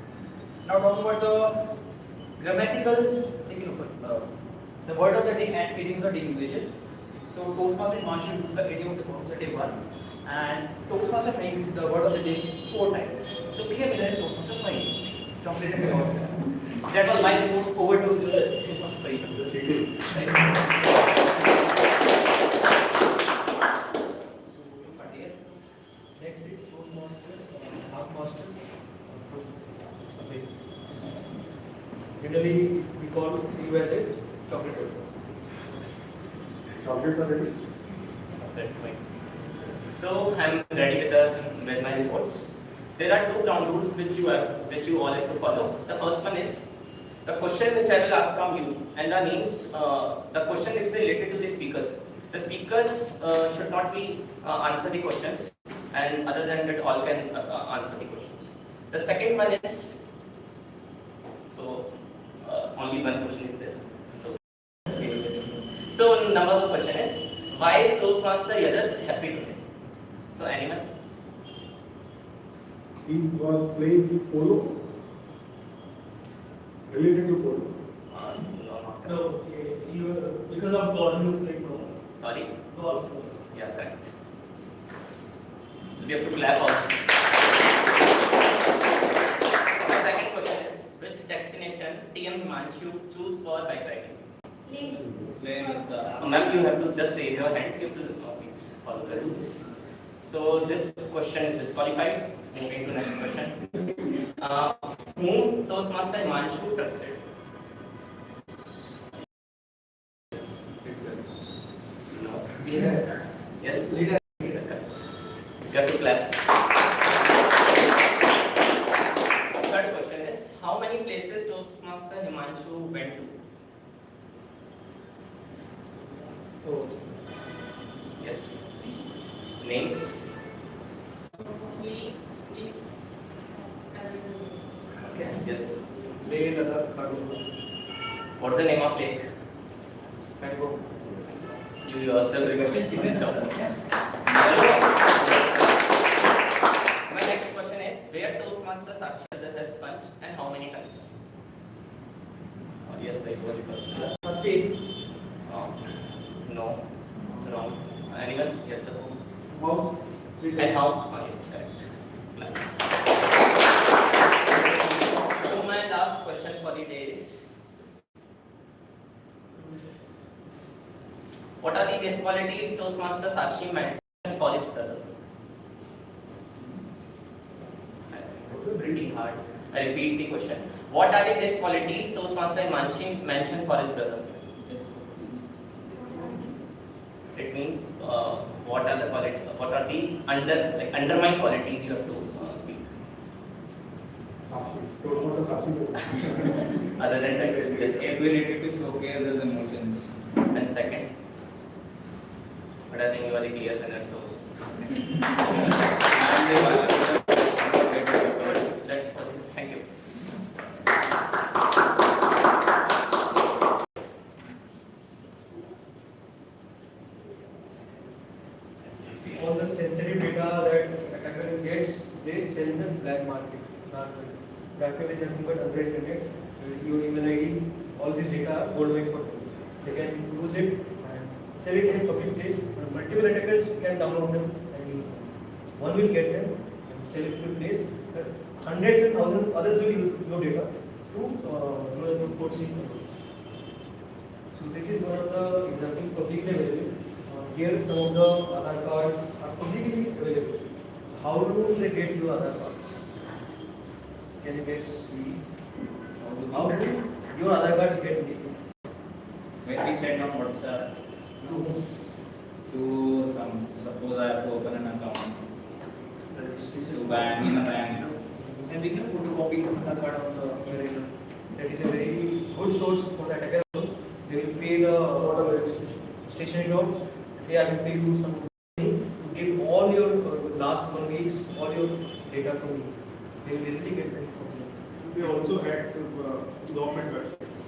Now talking about the grammatical, the word of the day and idioms of the usages. So Toastmaster Manshu used the idiom of the consecutive once, and Toastmaster Fahim used the word of the day 4 times. So clear winner is Toastmaster Fahim. That was my report. Over to the Toastmaster Fahim. Next is Toastmaster Half Master. India says chocolate. Chocolates are ready. That's fine. So I'm ready with my reports. There are two ground rules which you all have to follow. The first one is the question which I will ask from you and the names. The question is related to the speakers. The speakers should not be answer the questions, and other than that, all can answer the questions. The second one is only one question is there. So number one question is, why is Toastmaster Yadath happy today? So anyone? He was playing polo. Related to polo. No, not No, because of God, he was playing golf. Sorry? Golf. Yeah, correct. So we have to clap also. My second question is, which destination TM Himanshu choose for bike riding? Ma'am, you have to just raise your hands. You have to please follow the rules. So this question is disqualified. Moving to next question. Whom Toastmaster Himanshu trusted? No. Yes. Leader. You have to clap. Third question is, how many places Toastmaster Himanshu went to? Oh. Yes. Names? Okay. Yes. Leh Ladakh, Karakoram. What's the name of lake? Bangkok. You yourself remember. My next question is, where Toastmaster Sakshi Yadath has punched and how many times? Yes, I told you first. Her face. No. Wrong. Anyone? Yes, sir. Mouth. And how? Yes, correct. So my last question for the day is, what are the disqualities Toastmaster Sakshi mentioned for his brother? Pretty hard. I repeat the question. What are the disqualities Toastmaster Himanshu mentioned for his brother? It means what are the undermined qualities you have to speak. Toastmaster Sakshi. Other than that, yes. Ability to showcase his emotions. And second, but I think you are the clear winner, so that's for you. Thank you. All the sensitive data that attacker gets, they sell in the black market. That way, with nothing but other internet, your email ID, all this data are worldwide for them. They can use it and sell it in a public place. Multiple attackers can download them and use them. One will get them and sell it to a place. Hundreds and thousands of others will use your data to foresee. So this is one of the examples publicly available. Here some of the Aadhaar cards are publicly available. How do they get your Aadhaar cards? Can you guys see? How do your Aadhaar cards get leaked? When we send on WhatsApp to some, suppose I have to open an account to bank in a bank. And we can photocopy Aadhaar card on the email. That is a very good source for the attacker. They will pay the stationery shops. They are going to pay you some money to give all your last 1 week's all your data to me. They will easily get that from you. We also had some government websites.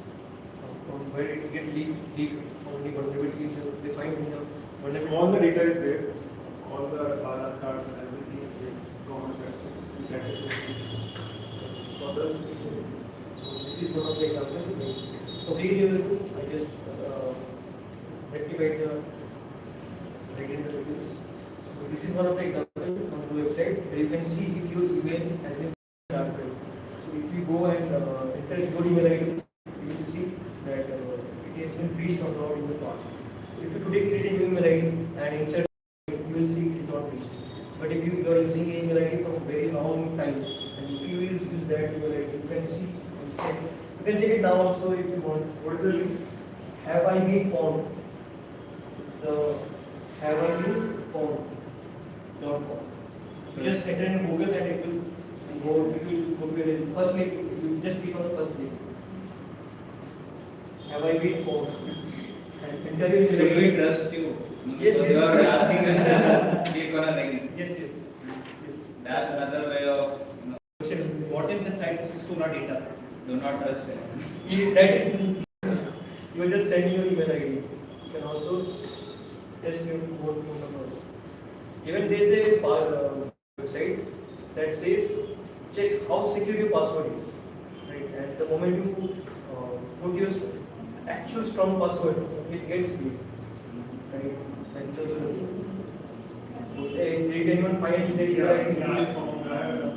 From where it get leaked, only vulnerabilities they find in the vulnerability. All the data is there. All the Aadhaar cards and everything is there. Government website. That is Others, so this is one of the examples. So here I just rectified the right in the videos. So this is one of the examples on the website where you can see if your email has been targeted. So if you go and enter your email ID, you will see that it has been breached or not in the past. So if you today create a new email ID and insert, you will see it is not breached. But if you are using email ID for a very long time, and if you use that email ID, you can see and check can check it now also if you want. What is the link? Have I been pwned? The have I been pwned.com. Just enter in Google and it will go to your first link. You just click on the first link. Have I been pwned? And enter in So do we trust you? Yes, So yes. you are asking us to click on a link. Yes, yes. That's another way of, you know, What if the site is store our data? do not trust it. That is, you are just sending your email ID. You can also test your both phone numbers. Even there is a website that says check how secure your password is. Right, and the moment you put your actual strong password, it gets leaked. Right, and so did anyone find their email ID?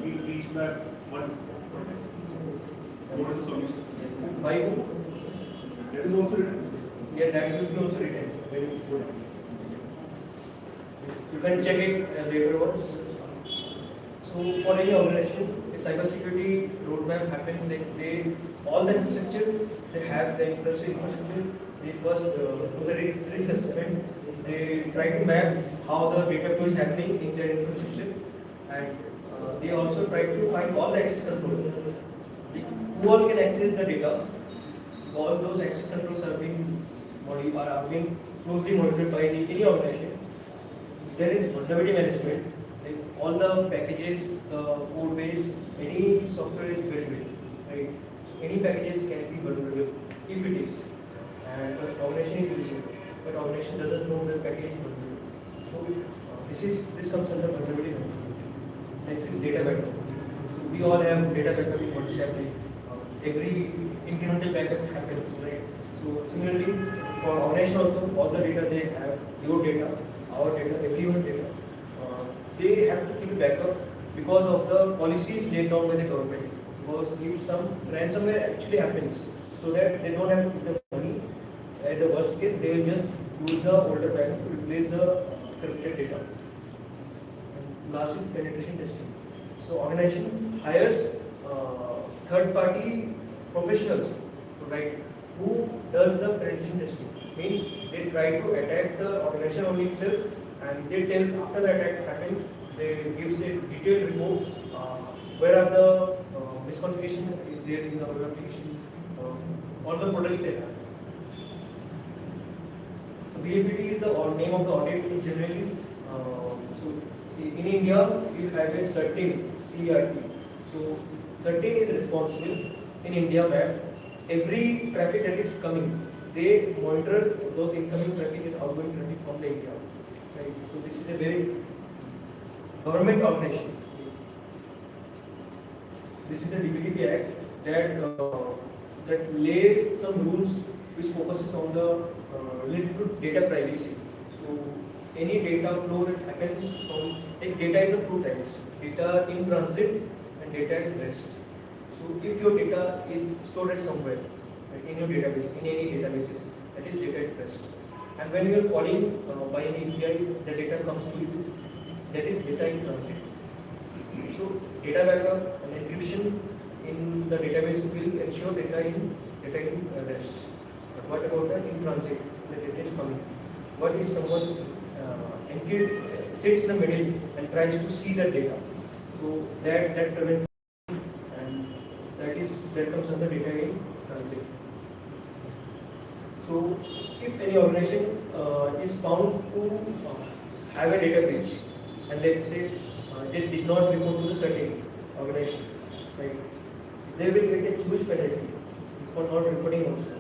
We reached back one. What is the solution? By who? That is also written. Yeah, that will be also written. Very good. You can check it later on. So for any organization, a cybersecurity roadmap happens like all the infrastructure, they have the infrastructure. They first do the risk assessment. They try to map how the data flow is happening in their infrastructure, and they also try to find all the access control. Who all can access the data? All those access controls are being closely monitored by any organization. There is vulnerability management. Like all the packages, the code base, any software is built with, right? So any packages can be vulnerable if it is, and the organization is using it, but organization doesn't know the package is vulnerable. So this comes under vulnerability management. Next is data backup. So we all have data backup in WhatsApp. Every incremental backup happens, right? So similarly, for organization also, all the data they have, your data, our data, everyone's data, they have to keep backup because of the policies laid down by the government. Because if some ransomware actually happens, so that they don't have to put the money, at the worst case, they will just use the older backup to replace the corrupted data. And last is penetration testing. So organization hires third-party professionals, right, who does the penetration testing. Means they try to attack the organization only itself, and they tell after the attack happens, they gives a detailed report where are the misconfiguration is there in our application, all the products they have. VAPT is the name of the audit generally. So in India, we have a certain CERT. So certain is responsible in India where every traffic that is coming, they monitor those incoming traffic and outgoing traffic from the India. Right? So this is a very government organization. This is the DPDP Act that lays some rules which focuses on the related to data privacy. So any data flow that happens from data is of two types: data in transit and data at rest. So if your data is stored at somewhere, right, in your database, in any databases, that is data at rest. And when you are calling by any API, the data comes to you, that is data in transit. So data backup and encryption in the database will ensure data in rest. But what about the in transit? The data is coming. What if someone sits in the middle and tries to see the data? So that prevents, and that comes under data in transit. So if any organization is found to have a data breach, and let's say they did not report to the certain organization, right? They will get a huge penalty for not reporting also.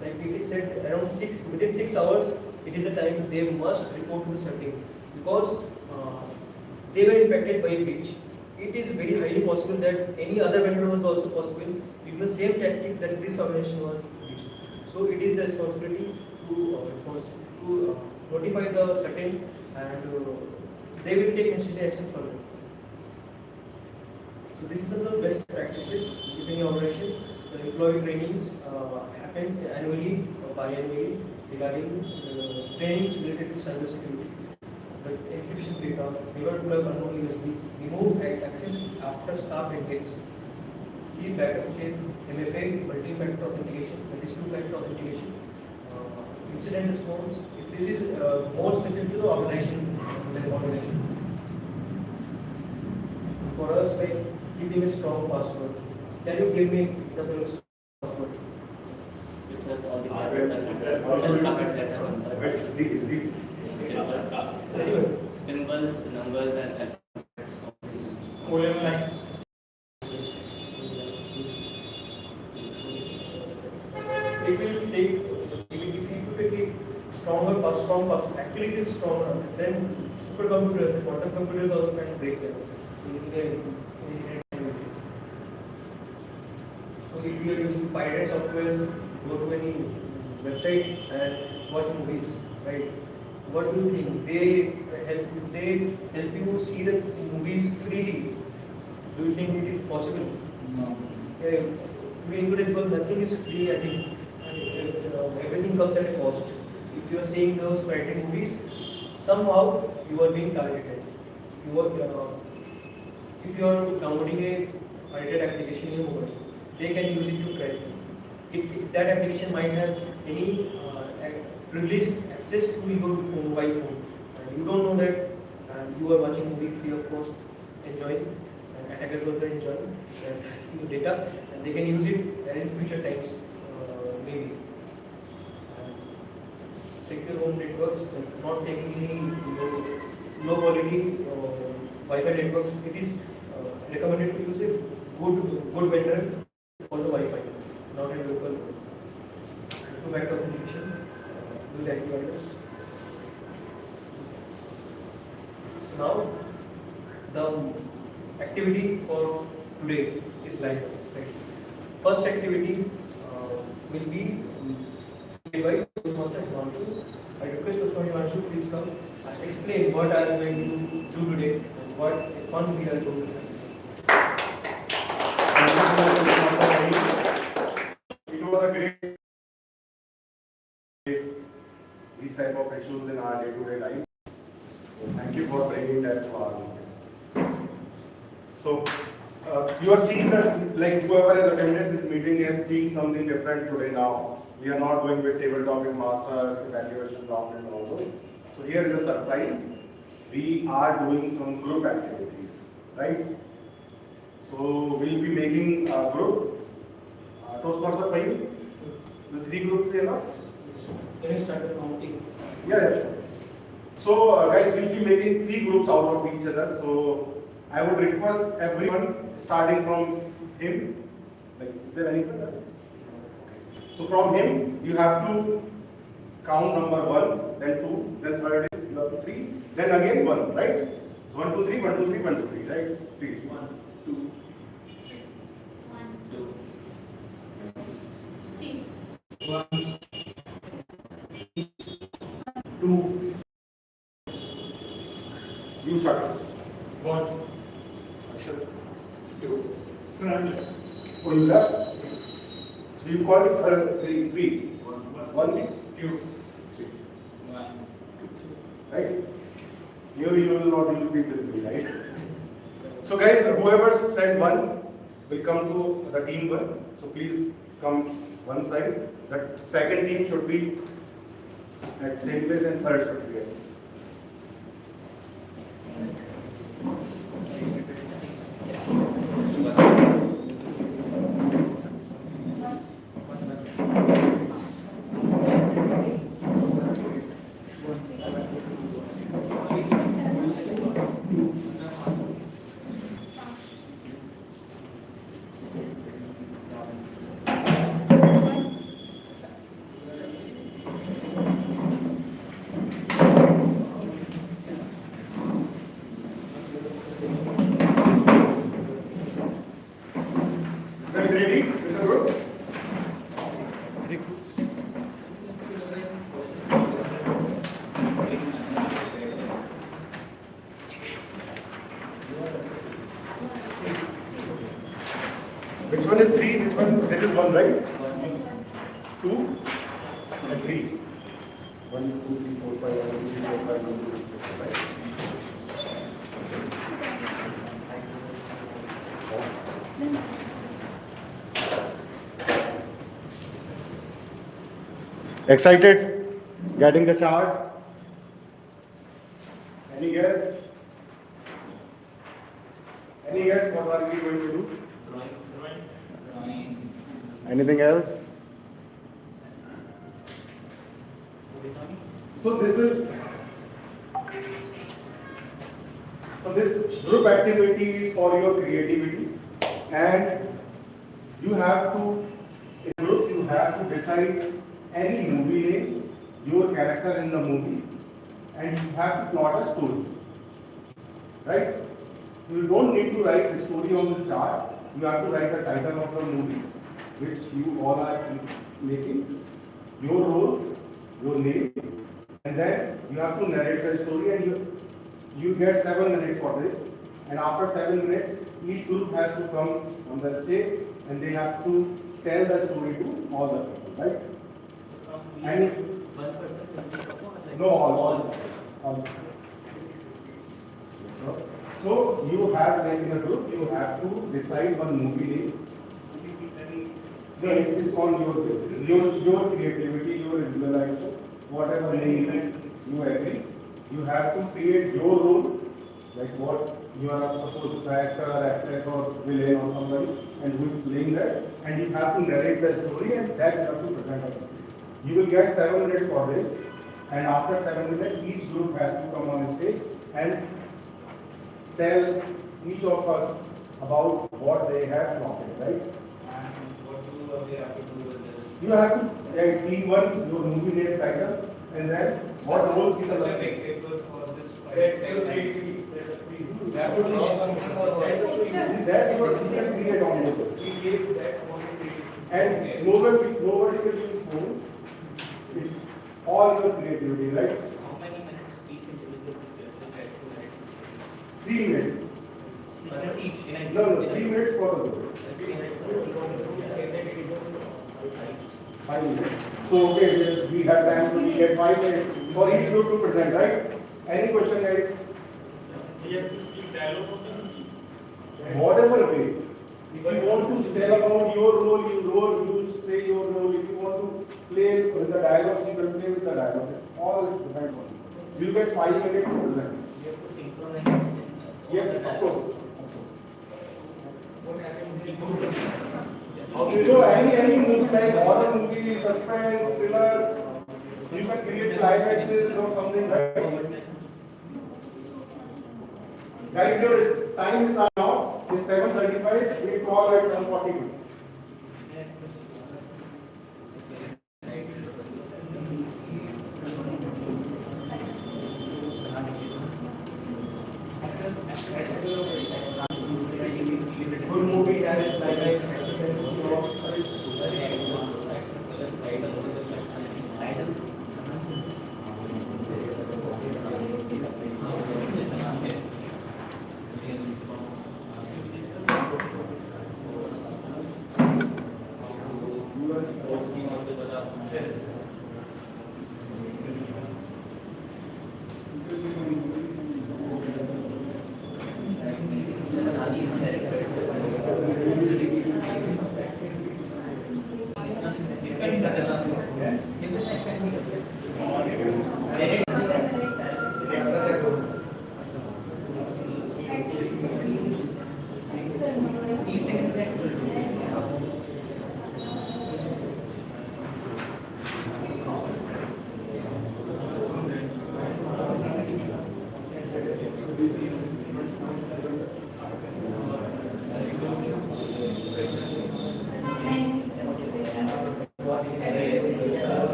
Like it is said around within 6 hours, it is the time they must report to the certain, because they were impacted by a breach. It is very highly possible that any other vendor was also possible with the same tactics that this organization was breached. So it is the responsibility to notify the certain, and they will take necessary action further. So this is the best practices. If any organization, the employee trainings happens annually or biannually regarding trainings related to cyber security. The encryption data, never plug unknown USB, remove access after staff exits. keep backup safe, MFA, multi-factor authentication, that is two-factor authentication, incident response. This is more specific to the organization than organization. For us, like keeping a strong password. Can you give me example of password? It's not all the alphabet letter on the symbols, numbers, and alphabets. Colon line. If you take, if you take a strong password, actually it is stronger, then supercomputers, the quantum computers also can break them. So if you are using pirate software, go to any website and watch movies, right? What do you think? They help you see the movies freely. Do you think it is possible? No. In today's world, nothing is free, I think. Everything comes at a cost. If you are seeing those pirated movies, somehow you are being targeted. If you are downloading a pirated application in your mobile, they can use it to track you. That application might have any privileged access to your mobile phone, and you don't know that, and you are watching movie free of cost, enjoying, and attackers also enjoying your data, and they can use it in future times, maybe. Secure home networks, not taking any low quality Wi-Fi networks. It is recommended to use a good vendor for the Wi-Fi, not a local one. Two-factor authentication, use antivirus. So now the activity for today is like right. First activity will be by Toastmaster Himanshu. I request Toastmaster Himanshu, please come and explain what I am going to do today and what fun we are going to have. It was a great these type of issues in our day-to-day life. So thank you for bringing that to our notice. So you are seeing that, like whoever has attended this meeting has seen something different today now. We are not going with tabletop with masters, evaluation round and all those. So here is a surprise. We are doing some group activities, right? So we'll be making a group. Toastmaster 5. The 3 groups be enough? Can you start counting? Yeah, sure. So guys, we'll be making 3 groups out of each other. So I would request everyone, starting from him. Like, is there anyone there? So from him, you have to count number 1, then 2, then third is you have to 3, then again 1, right? So 1, 2, 3, 1, 2, 3, 1, 2, 3, right? Please. 1, 2, 3. 1, 2. You start. 1. 2. Sir, I'm left. Oh, you left? So you call it 3. 1, 2, 3. 1, 2. Right? You will not be with me, right? So guys, whoever said 1 will come to the team 1. So please come one side. The second team should be at same place and third should be at. Guys ready with the group? Which one is 3? Which one? This is 1, right? 2 and 3. 1, 2, 3, 4, 5, 1, 2, 3, 4, 5, 1, 2, 3, 4, 5, right? Excited? Getting the chart? Any guess? Any guess what are we going to do? Drawing. Anything else? So this group activity is for your creativity, and you have to, in group, you have to decide any movie name, your character in the movie, and you have to plot a story. Right? You don't need to write the story on this chart. You have to write the title of the movie, which you all are making, your roles, your name, and then you have to narrate the story, and you get 7 minutes for this. And after 7 minutes, each group has to come on the stage and they have to tell the story to all the people, right? And one person. no, all. So you have, like in a group, you have to decide one movie name. No, it's on your basis, your creativity, your visualization, whatever name you agree. You have to create your role, like what you are supposed to actor, actress, or villain, or somebody, and who is playing that, and you have to narrate the story, and that you have to present on the stage. You will get 7 minutes for this, and after 7 minutes, each group has to come on stage and tell each of us about what they have plotted, right? And what do they have to do with this? You have to write P1, your movie name, title, and then what roles you Such a are big paper for this. Let's say we have to draw something or that you can create on your paper. we gave that quantity. And nobody will use phones. It's all your creativity, right? How many minutes each individual will get to write? 3 minutes. Minutes each in a No, 3 minutes for the group. 3 minutes for 5 minutes. So okay, we have time, so we get 5 minutes for each group to present, right? Any question, guys? We have to speak dialogue of them. Whatever way. If you want to tell about your role, you say your role. If you want to play with the dialogues, you can play with the dialogues. It's all depends on you. You get 5 minutes to present. You have to synchronize. Yes, of course. What happens So any movie like horror movie, suspense, thriller, you can create climaxes or something, right? Guys, your time is now. It's 7:35. We call at 7:42. good movie has like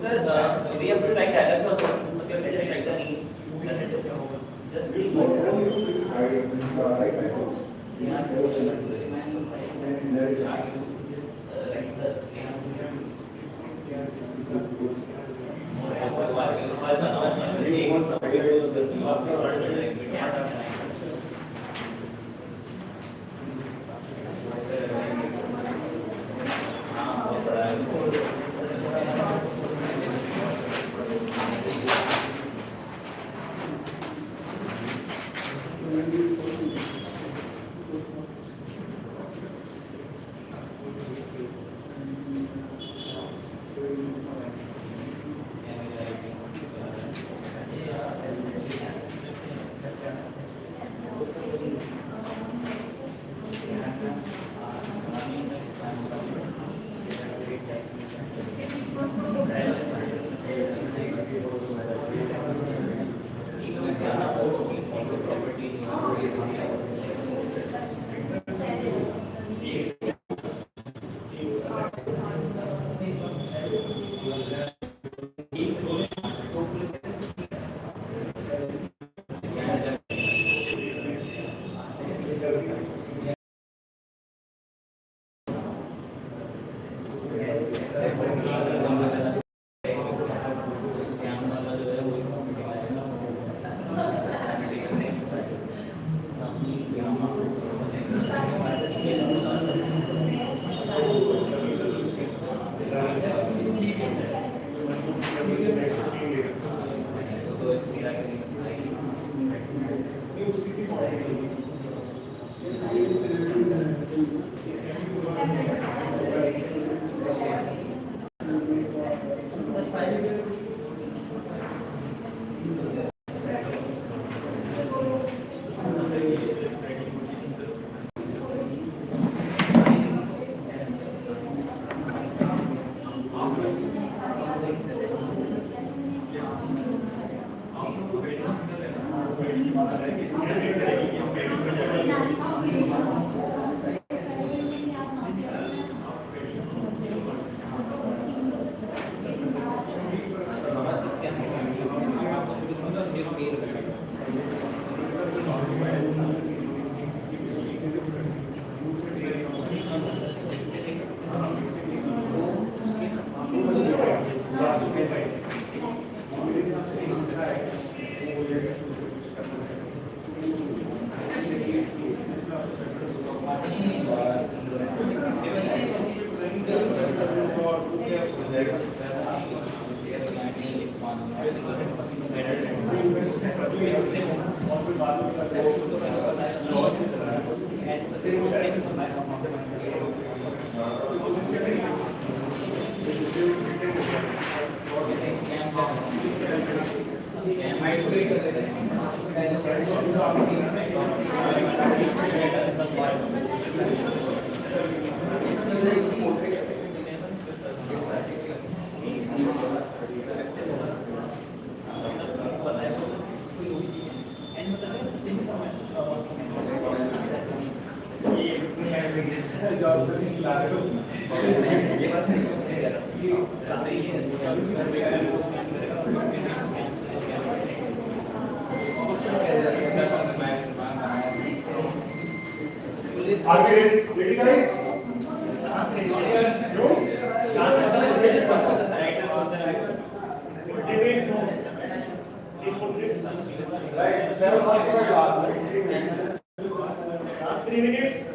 Sir, we have to write dialogues also, but you have to just write the name. Just the words. Are we ready guys? Right, 7:45 last, right? 3 minutes. Last 3 minutes.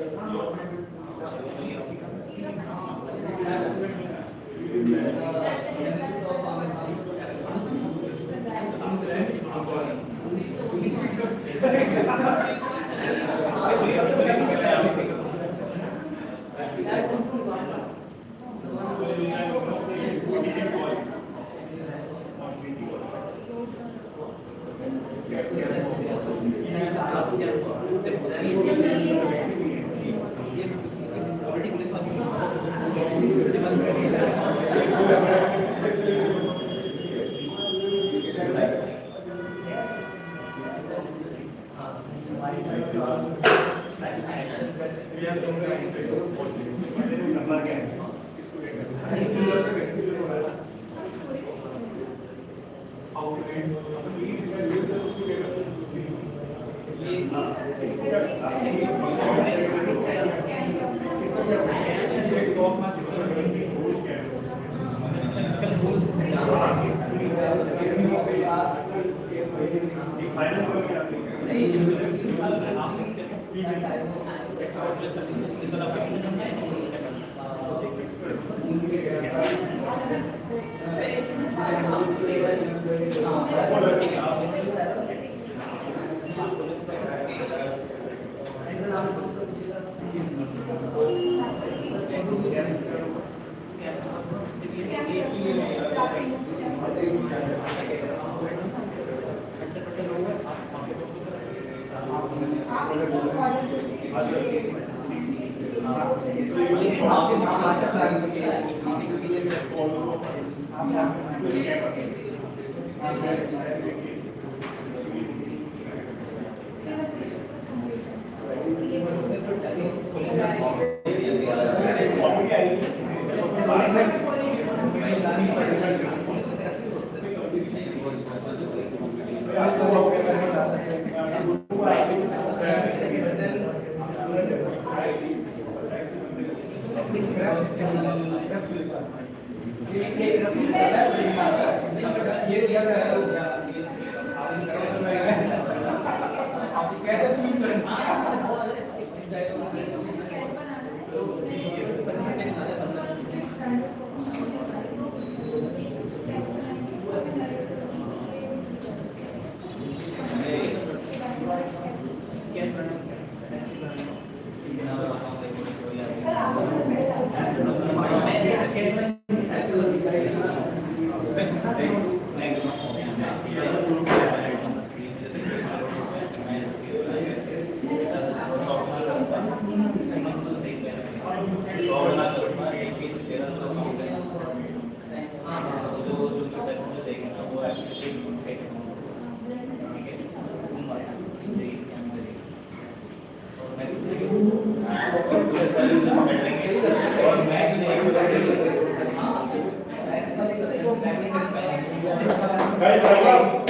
Guys, time up.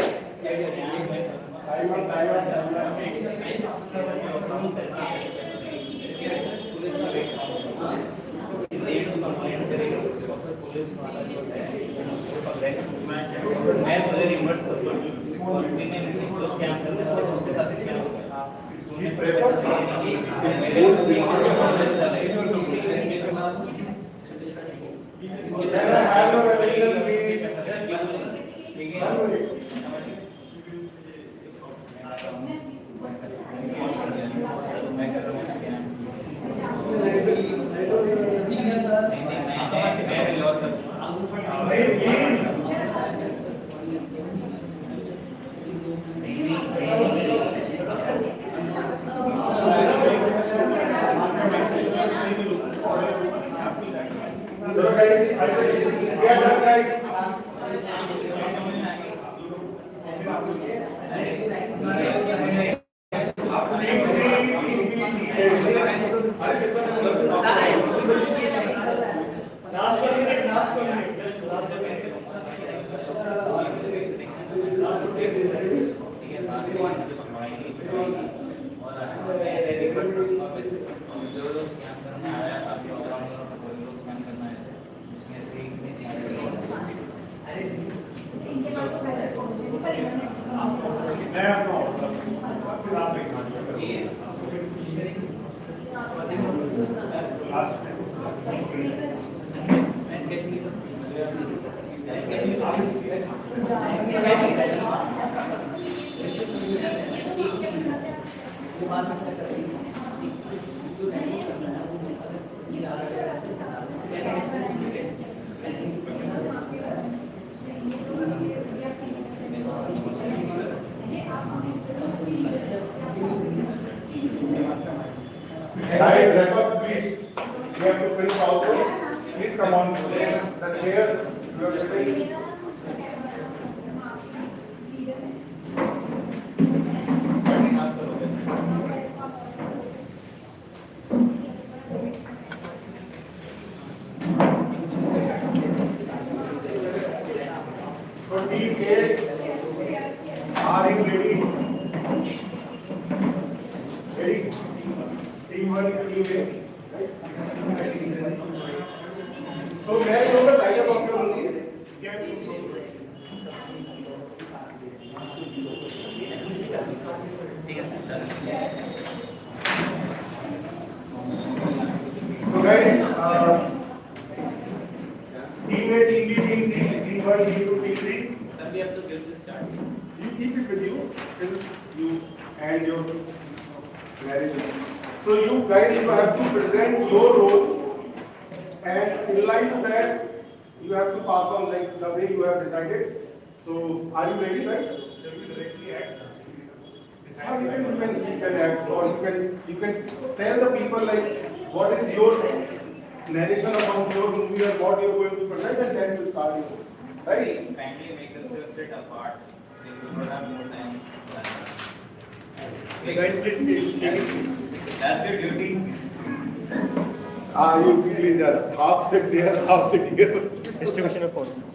मैं मुझे reverse कर दूँ उसके में close scan करना है और उसके साथ स्कैन होगा Hello guys, we are done guys. Last 1 minute, last 1 minute, just last 1 minute. Last 2 minutes. जो स्कैन करना है आपके अकाउंट और कोई लोग स्कैन करना है उसमें से इसमें से इनके पास तो पहले पहुंचे पर इन्होंने Guys, wrap up, please. We have to finish also. Please come on. The chairs you are sitting. So team A, are you ready? Ready? Team 1, team A. So may I know the title of your movie? So guys, team A, team B, team C, team 1, team 2, team 3. Sir, we have to give this chart. You keep it with you till you and your narration. So you guys, you have to present your role, and in line to that, you have to pass on like the way you have decided. So are you ready, right? Shall we directly act? Or you can act, or you can tell the people like what is your narration about your movie or what you are going to present, and then you start your right. Kindly make themselves sit apart. They do not have more time. Hey guys, please take it. That's your duty. You please half sit there, half sit here. Distribution of audience.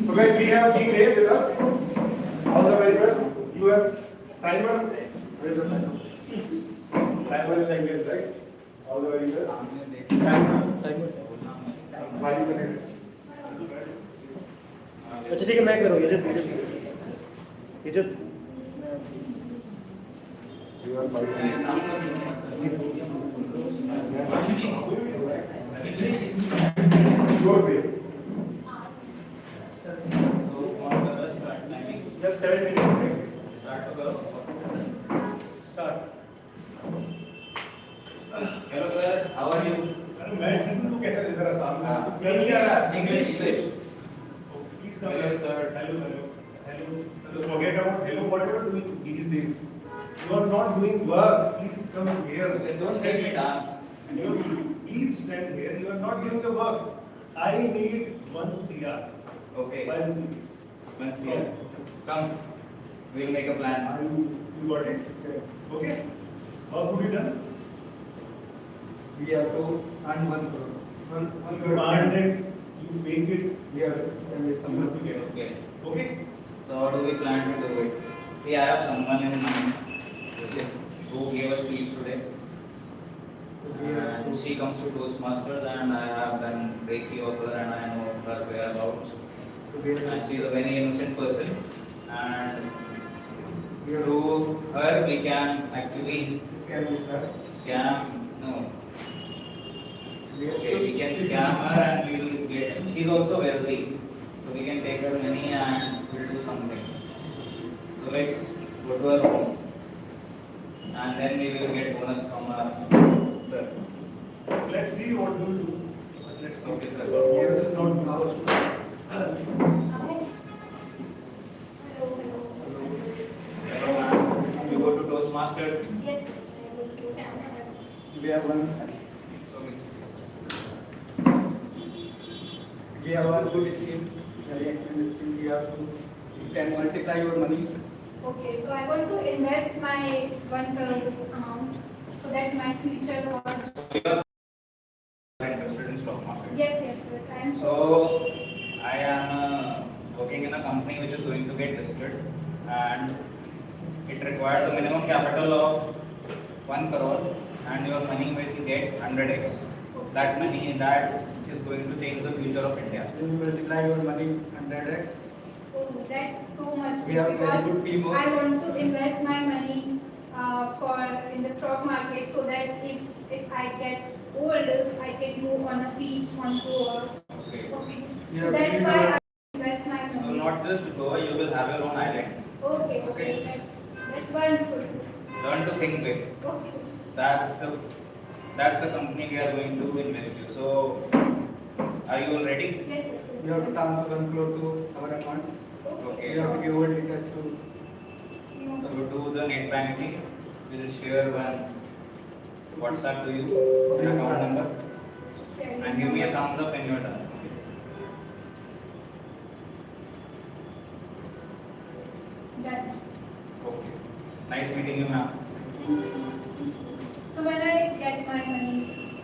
So guys, we have team A with us. All the very best. You have timer. Where is the timer? Timer is like this, right? All the very best. Timer. 5 minutes. अच्छा ठीक है मैं करूँ ये जो You have 5 minutes. Your way. You have 7 minutes. Start. Hello sir, how are you? मैं कैसा इधर सामने English. Please come. Hello sir. Hello. Forget about hello. What you are doing these days? You are not doing work. Please come here. Don't make me dance. Please stand here. You are not doing the work. I need 1 CR. Okay. 1 CR. 1 CR. Come. We'll make a plan. You got it? Okay. How could you done? We have to earn 1 crore. You earned it. You fake it. We have to Okay. Okay. Okay. So how do we plan to do it? See, I have someone in mind who gave a speech today. And she comes to Toastmasters, and I have done Reiki of her, and I know her whereabouts. And she is a very innocent person, and through her we can actually scam. No. Okay, we can scam her, and we will get. She is also wealthy, so we can take her money and we'll do something. So let's go to her home, and then we will get bonus from her. Sir. Let's see what we will do. Let's see. Okay, sir. Here is not ours. Hello, ma'am. You go to Toastmasters. Yes. We have one. Okay. We have one good scheme. Very excellent scheme. We have to. You can multiply your money. Okay, so I want to invest my 1 crore amount so that my future was. You are interested in stock market. Yes, I am So I am working in a company which is going to get listed, and it requires a minimum capital of 1 crore, and your money will get 100x. that money that is going to change the future of India. You multiply your money 100x. Oh, that's so much We good have very good because teamwork. I want to invest my money for in the stock market so that if I get old, I can go on a beach on Goa. Okay. You So have that's to why build I invest my So money. not just Goa, you will have your own island. Okay, Okay. that's wonderful. Learn to think big. Okay. That's the company we are going to invest in. So are you all ready? Yes, You have to transfer 1 crore to our account. Okay. You have to give all details to. So do the net banking. We will share one WhatsApp to you, an account number, and give me a thumbs up when you are done. Done. Okay. Nice meeting you, ma'am. So when I get my money.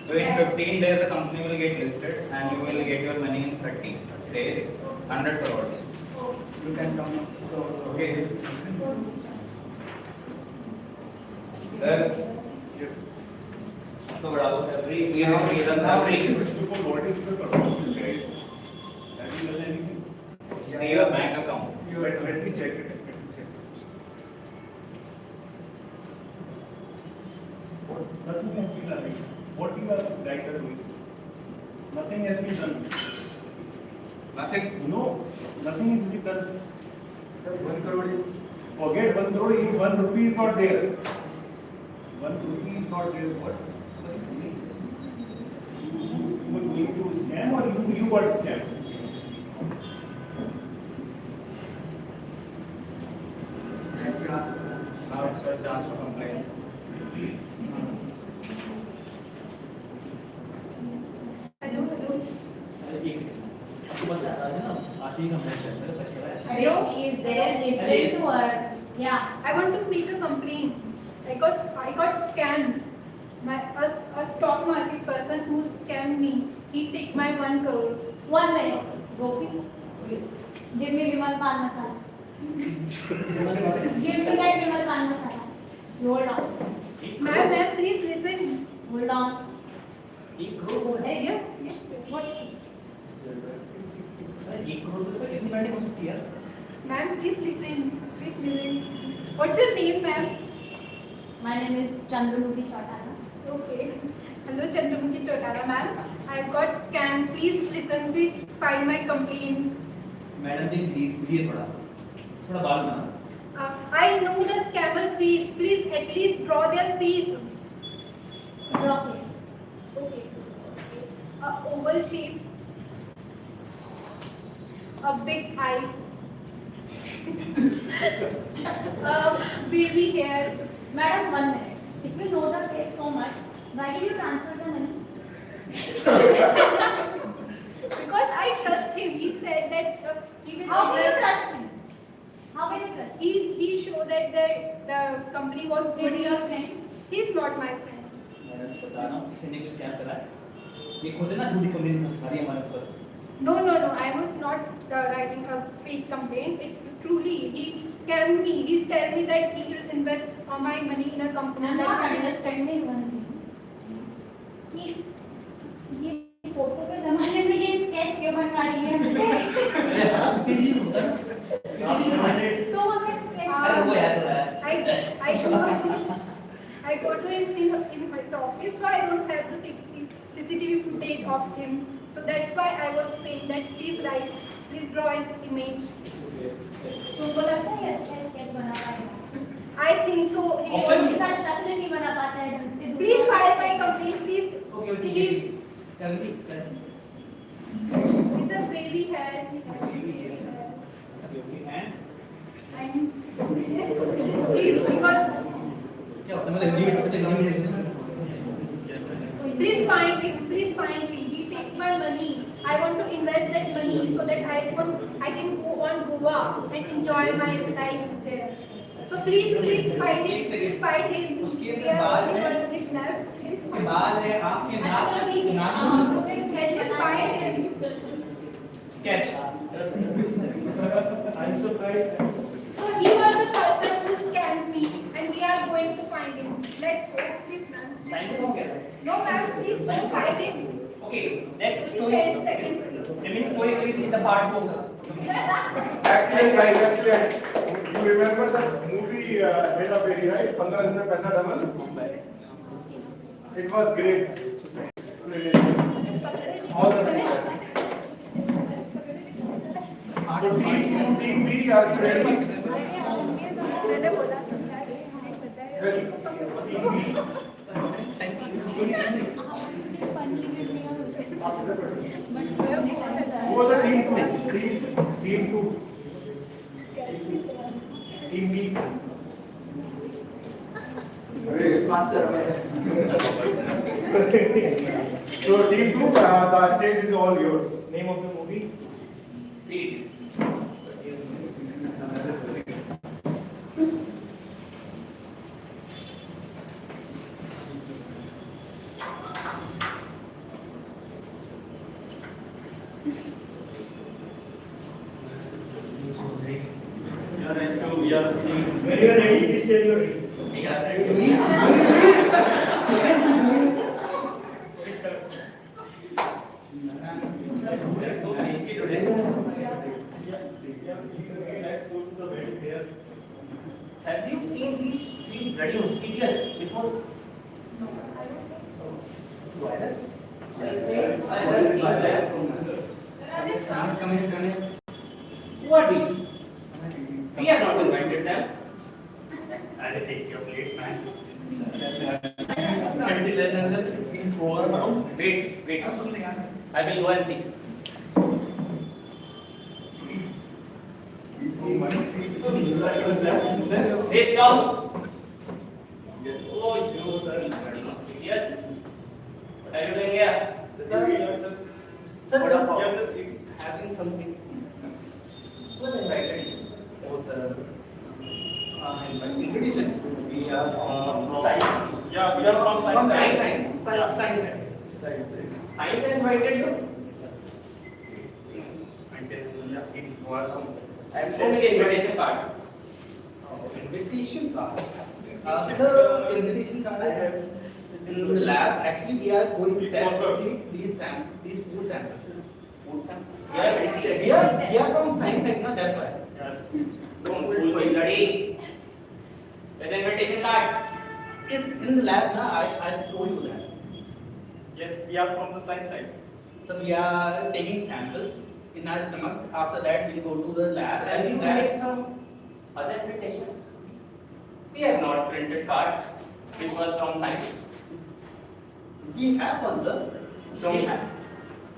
So in 15 days the company will get listed and you will get your money in 30 days, 100 crores. You can come. Okay. Sir. Yes. So what are the salary? We have paid the salary. What is the performance, guys? Have you done anything? See your bank account. Let me check it. Nothing has been done. What you guys are doing? Nothing has been done. Nothing? No, nothing is been done. 1 crore is. Forget 1 crore, 1 rupee is not there. 1 rupee is not there. What? You were going to scam or you got scammed? Now it's your chance to complain. Hello, hello. She is there, listen to her. Yeah. I want to make a complaint because I got scammed. A stock market person who scammed me, he take my 1 crore. 1 minute. Gopi, give me Vimal Pan Masala. Give me that Vimal Pan Masala. Hold on. Ma'am, please listen. Hold on. Hey, yeah, yes, what? Ma'am, please listen. Please listen. What's your name, ma'am? My name is Chandramukhi Chautala. Okay. Hello, Chandramukhi Chotara, ma'am. I got scammed. Please listen. Please file my complaint. Madam ji please थोड़ा बाल बना I know the scammer fees. Please at least draw their fees. Draw please. Okay. A oval shape. A big eyes. Baby hairs. Madam, 1 minute. If you know the face so much, why did you transfer the money? Because I trust him. He said that he will. How can you trust him? How can you trust him? He showed that the company was Is good. he your friend? He's not my friend. Madam बता रहा हूँ किसी ने कुछ scam करा है ये खुद है ना झूठी कंप्लेंट सारी हमारे ऊपर No. I was not writing a fake complaint. It's truly he scammed me. He tell me that he will invest my money in a company. I'm that not will understanding one thing. ये photo के जमाने में ये sketch क्यों बनवा रही है तो हमें I go to him in his office, so I don't have the CCTV footage of him. So that's why I was saying that please draw his image. तुमको लगता है ये अच्छा स्केच बना पाएगा? I think so. He was, इसका शक्ल नहीं बना पाता है ढंग से please file my complaint, please. It's a baby hair. He has baby hair. And because please find him. He take my money. I want to invest that money so that I can go on Goa and enjoy my life there. So please fight him. Please fight him. We are only 1 minute left. Please fight him. At least fight him. sketch I'm surprised. So he was the person who scammed me, and we are going to find him. Let's go, please, ma'am. No, ma'am, please don't fight him. Okay, next story. 10 seconds. Remaining story is in the part 2. Excellent, guys, excellent. You remember the movie Hera Fairy, right? 15 दिन में पैसा double. It was great. All the best. So team B, are you ready? मैंने बोला Yes. Who was the team 2? Team 2. Team B. Toastmaster. So team 2, the stage is all yours. Name of the movie? See. When you are ready, please tell your name. We're so busy today. Let's go to the wedding here. Have you seen these three bloody mosquitoes before? I have seen them. Who are these? We have not invented them. I'll take your place, man. Wait. I will go and see. Stay down. Oh, you sir. Yes. What are you doing here? Sir, we are just having something. Who invited you? Oh, sir. Invitation. We are from Science. Yeah, we are from science. Science invited you? It was Show me the invitation card. invitation card. Sir, invitation card is in the lab. Actually, we are going to test these food samples. Food sample? Yes, we are from science center. That's why. Yes. Don't fool me, bloody. Where's the invitation card? It's in the lab now. I told you that. Yes, we are from the science side. So we are taking samples in our stomach. After that, we'll go to the lab. Have you And made some other invitation? We have not printed cards which was from science. we have one, sir. Show We me. have.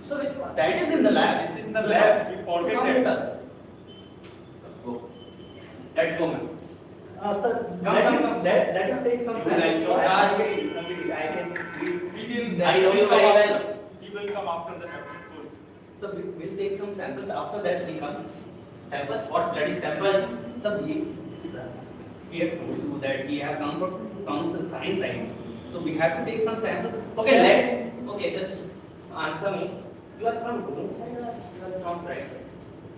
So that is in the lab. It's in the lab. We forget Come that. with us. Go. Let's go, man. Sir, Come. let us take some You like samples. short We will. I know you very well. He will come after the first. So we'll take some samples. After that, we come. Samples? What bloody samples? So we have told you that we have come from the science side. So we have to take some samples. Okay, just answer me. You are from room side or you are from right side?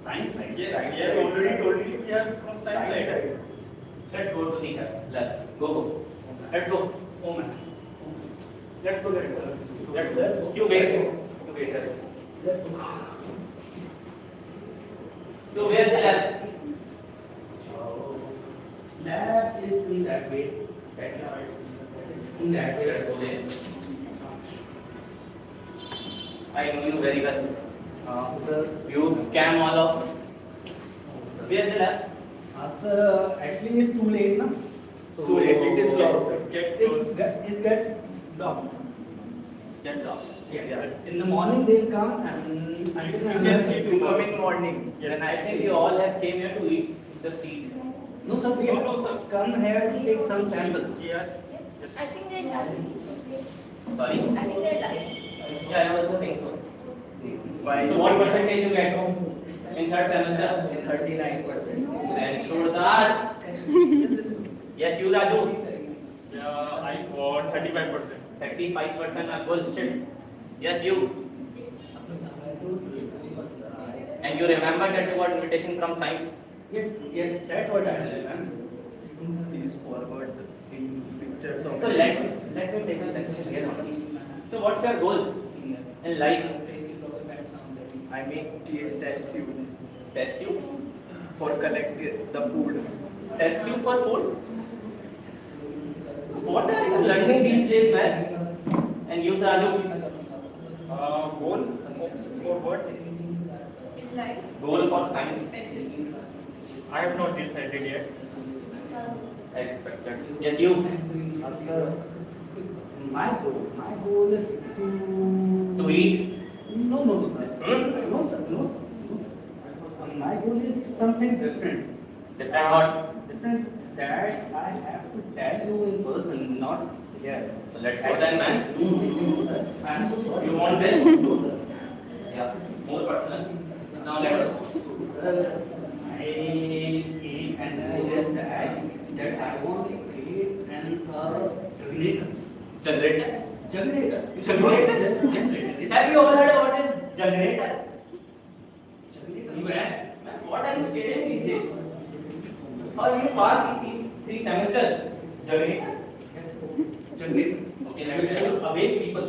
Science side. Yes, we have already told you we are from science side. Let's go to the lab. Go. Let's go. Oh man. Let's go. Let's go. You wait. Let's go. So where's the lab? Lab is in that way. It's in that way. Let's go there. I know you very well. Sir, You scam all of us. Where's the lab? sir, actually it's too late now. So it is locked. Let's get closed. It's get locked. It's get locked. Yes. In the morning they'll come and until You can see You come in morning. Yes. Then I I think see you all have came here to eat. Just eat. no sir, we No, sir. come here to take some samples. Yes. I think they're done. Sorry? I think they're done. Yeah, I also think so. By So what percentage you get in third semester? 39%. Then Chordas. Yes, you Raju. Yeah, I got 35%. 35% are bullshit. Yes, you. And you remember that you got invitation from science? Yes, that's what I remember. Please forward in pictures of. So let me take a section again only. So what's your goal? in life? I make test tube Test tubes? for collecting the food. Test tube for food? What are you learning these days, man? And you, Raju? Goal for what? In life. Goal for science? I have not decided yet. Expected. Yes, you? Sir, my goal is To eat? no, sir. Hmm? No, sir. No, sir. My goal is something different. Different what? Different that I have to tell you in person, not here. So let's go then, man. Sir, I am so sorry. You want this? No, sir. Yeah, more personal. Now let's go. Sir, I came and I just that I want to create an Generator? generator. Generator? Have you ever heard of what is generator? You have? What are you studying these days? Or you pass these 3 semesters? Generator? Yes. Generator. Okay, let's go. Awake people.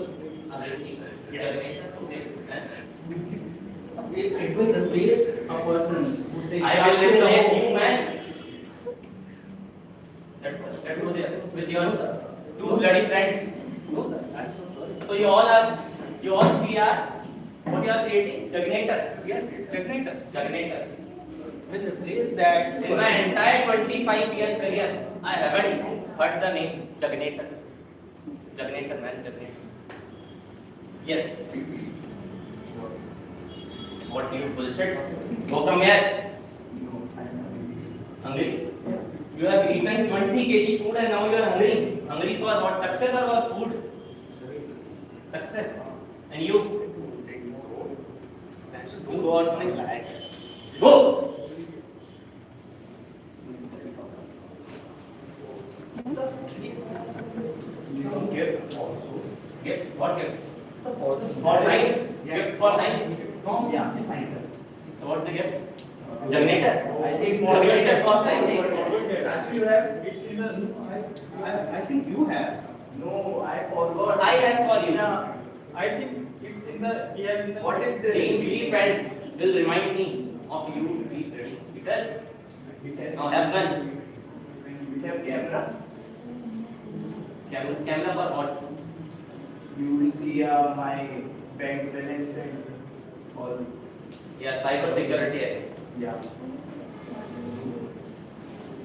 Generator? Okay. It will replace a person who says, I will replace you, man. Let's go there with your 2 bloody friends. No, sir. I'm so sorry. So you all 3 are what you are creating? Generator. Yes, generator. Generator. Will replace that. In my entire 25 years career, I haven't heard the name Jagnator. Jagnator, man, Jagnator. Yes. What you bullshit? Go from here. Hungry? You have eaten 20 kg food and now you are hungry. Hungry for what? Success or for food? Success. And you? You go outside. Go! Gift also. Gift? What gift? So for the For science? Gift for science? From science. What's the gift? Generator? I think Generator for science? You have? It's in the. I think you have. No, I forgot. I have for you. I think it's in the. We have in the. What is These this? 3 friends will remind me of you 3 bloody speakers. Now have fun. We have camera. Camera for what? You see my bank balance and all. Yeah, cyber security. Yeah.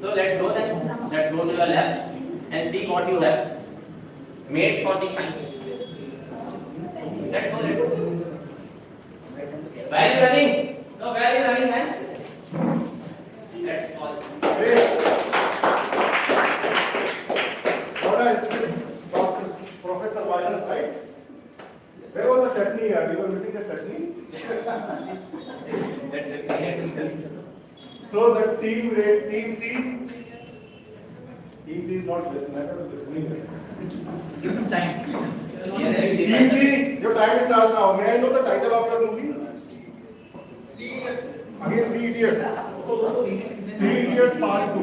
So let's go then. Let's go to your lab and see what you have made for the science. Let's go, let's go. Where are you running? No, where are you running, man? Let's go. What I Professor Violence, right? Where was the chutney? You were missing the chutney. So the team C is not listening. Give some time. Team C, your time starts now. May I know the title of your movie? Again, 3 Idiots. 3 Idiots Part 2.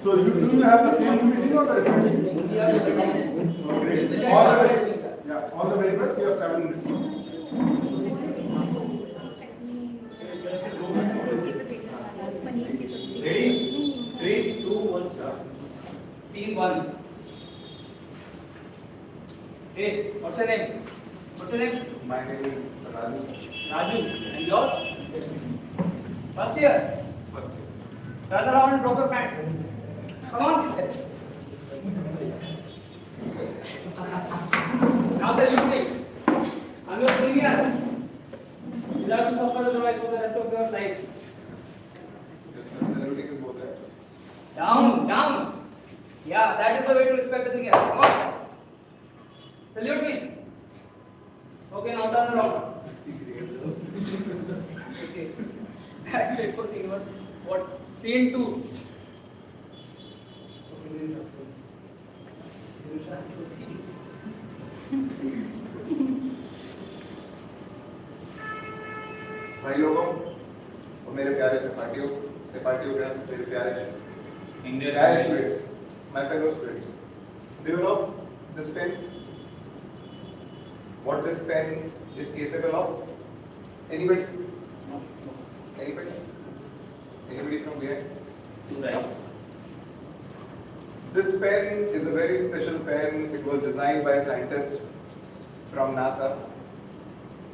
So you have the same movie scene or the different? Great. All the very best. You have 7 minutes. Ready? 3, 2, 1, start. Scene 1. Hey, what's your name? What's your name? My name is Raju. Raju. And yours? First year. First Turn around and drop your pants. Come on. Now salute me. I'm your senior. You'll have to suffer the noise for the rest of your life. Down, down. Yeah, that is the way to respect a senior. Come on. Salute me. Okay, now turn around. Okay. That's it for scene 1. What? Scene 2. भाई लोगों मेरे प्यारे सहपाठियों क्या मेरे प्यारे English. students, my fellow students. Do you know this pen? What this pen is capable of? Anybody? Anybody? Anybody from behind? Right. This pen is a very special pen. It was designed by a scientist from NASA.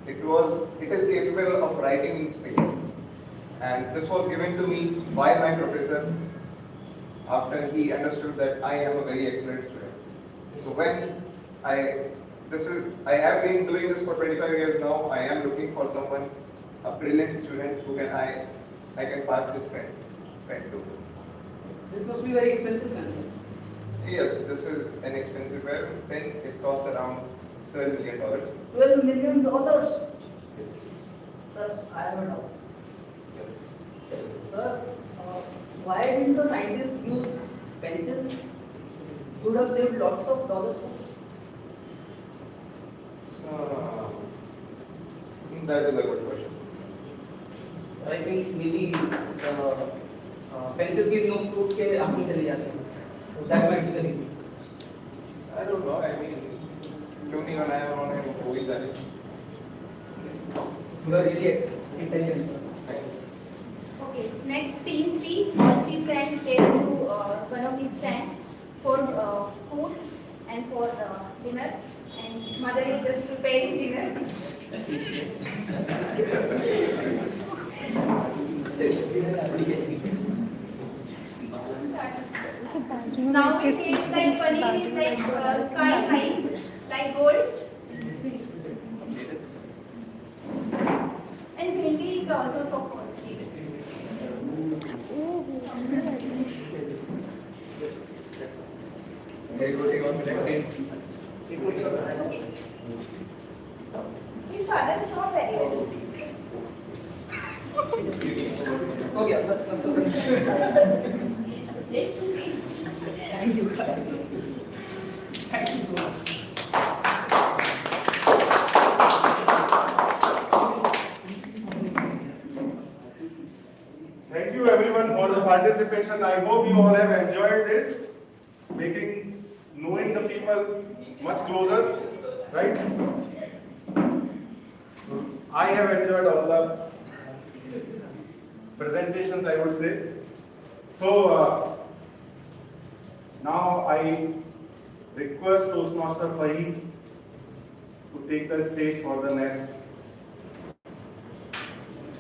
It is capable of writing in space. And this was given to me by my professor after he understood that I am a very excellent student. So when I have been doing this for 25 years now, I am looking for someone, a brilliant student who I can pass this pen to. This must be very expensive pencil. Yes, this is an expensive pen. It cost around $12 million. $12 million? Yes. Sir, I have a doubt. Yes. Sir, why didn't the scientists use pencil? You would have saved lots of dollars. So, that is a good question. I think maybe pencil की नोक टूट के आँख में चले जाते हैं. So that might be the reason. I don't know. I mean, क्यों नहीं बनाया उन्होंने वो ही जाने. You are really intelligent, sir. Okay, next scene 3. All 3 friends came to one of his friends for food and for dinner. And mother is just preparing dinner. Now it tastes like paneer is like sky high, like gold. And bhindi is also so costly. Very good. His father is not very well. Okay, let's Thank you guys. Thank you so much. Thank you everyone for the participation. I hope you all have enjoyed this, knowing the people much closer, right? I have enjoyed all the presentations, I would say. So now I request Toastmaster Fahim to take the stage for the next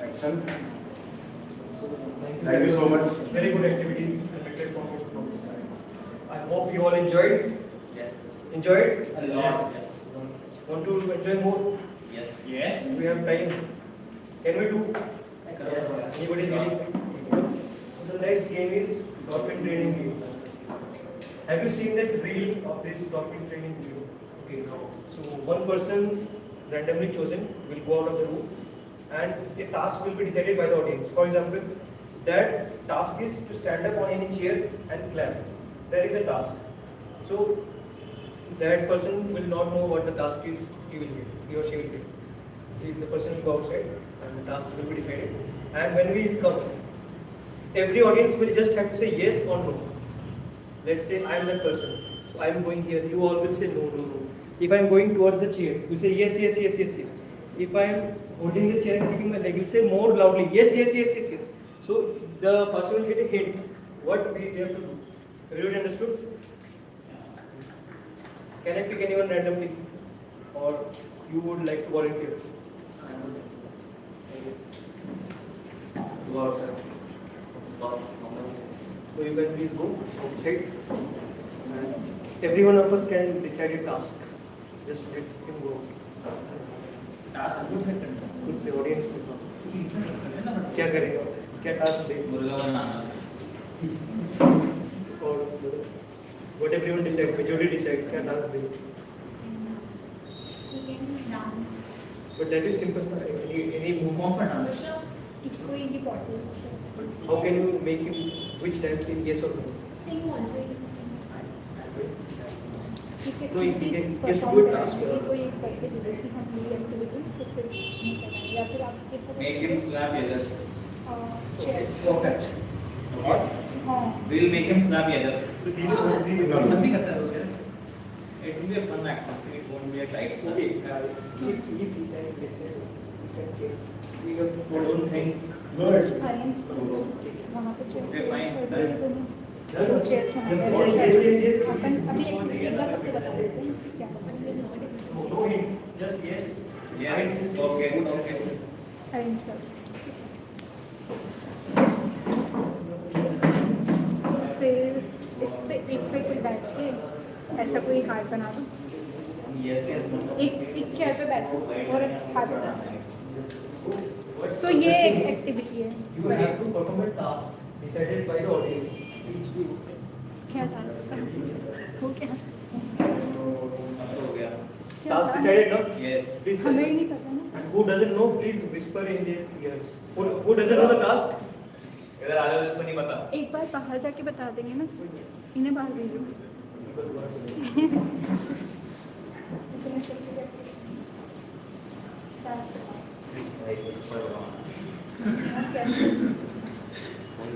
action. Thank you so much. Very good activity conducted from this side. I hope you all enjoyed. Yes. Enjoyed? Yes. Want to enjoy more? Yes. Yes. We have time. Can we do? Yes. Anybody is willing? So the next game is dolphin training game. Have you seen that reel of this dolphin training video? Okay. So one person randomly chosen will go out of the room, and the task will be decided by the audience. For example, that task is to stand up on any chair and clap. That is a task. So that person will not know what the task is he or she will get. The person will go outside and the task will be decided. And when we come, every audience will just have to say yes or no. Let's say I am that person. So I am going here. You all will say no, no, no. If I am going towards the chair, you say yes, yes, yes, yes, yes. If I am holding the chair and keeping my leg, you say more loudly yes, yes, yes, yes, yes. So the person will get a hint what they have to do. Everybody understood? Can I pick anyone randomly, or you would like to volunteer? Go outside. So you can please go outside. And every one of us can decide a task. Just let him go. Task खुद से audience में क्या करेगा, क्या task दे और what everyone decide, majority decide क्या task they. He can dance. But that is simple. Any move. Go in the bottles. How can you make him which dance in yes or no? Sing also. He can sing. No, he has to do a task. कोई एक करके दे कि हम ये activity उससे नहीं करना है या फिर आप Make him slap either. chairs. Perfect. What? We'll make him slap the other. No, no. It will be a fun activity. It won't be a tight slap. Okay, if he can listen, he can change. We don't think. No, it's Arrange वहाँ पे chairs Okay, fine. arrange कर देंगे दोनों. दो chairs वहाँ पे Yes, arrange कर yes, देंगे. yes. अपन अभी एक बार सबको बता देते हैं क्या No hint, just yes. Yes. Okay. Okay. Arrange कर देंगे. फिर इस पे एक पे कोई बैठ के ऐसा कोई हार्ट बना दो. Yes. एक चेयर पे बैठो और हार्ट बना दो. So ये एक एक्टिविटी है. You have to perform a task decided by the audience. क्या टास्क हो क्या? हो गया. Task decided, no? Yes. Please tell. हमें ही नहीं पता ना. And who doesn't know, please whisper in their ears. Who doesn't know the task? इधर आ जाओ, इसको नहीं पता. एक बार बाहर जाके बता देंगे ना सबको. इन्हें बाहर भेजो.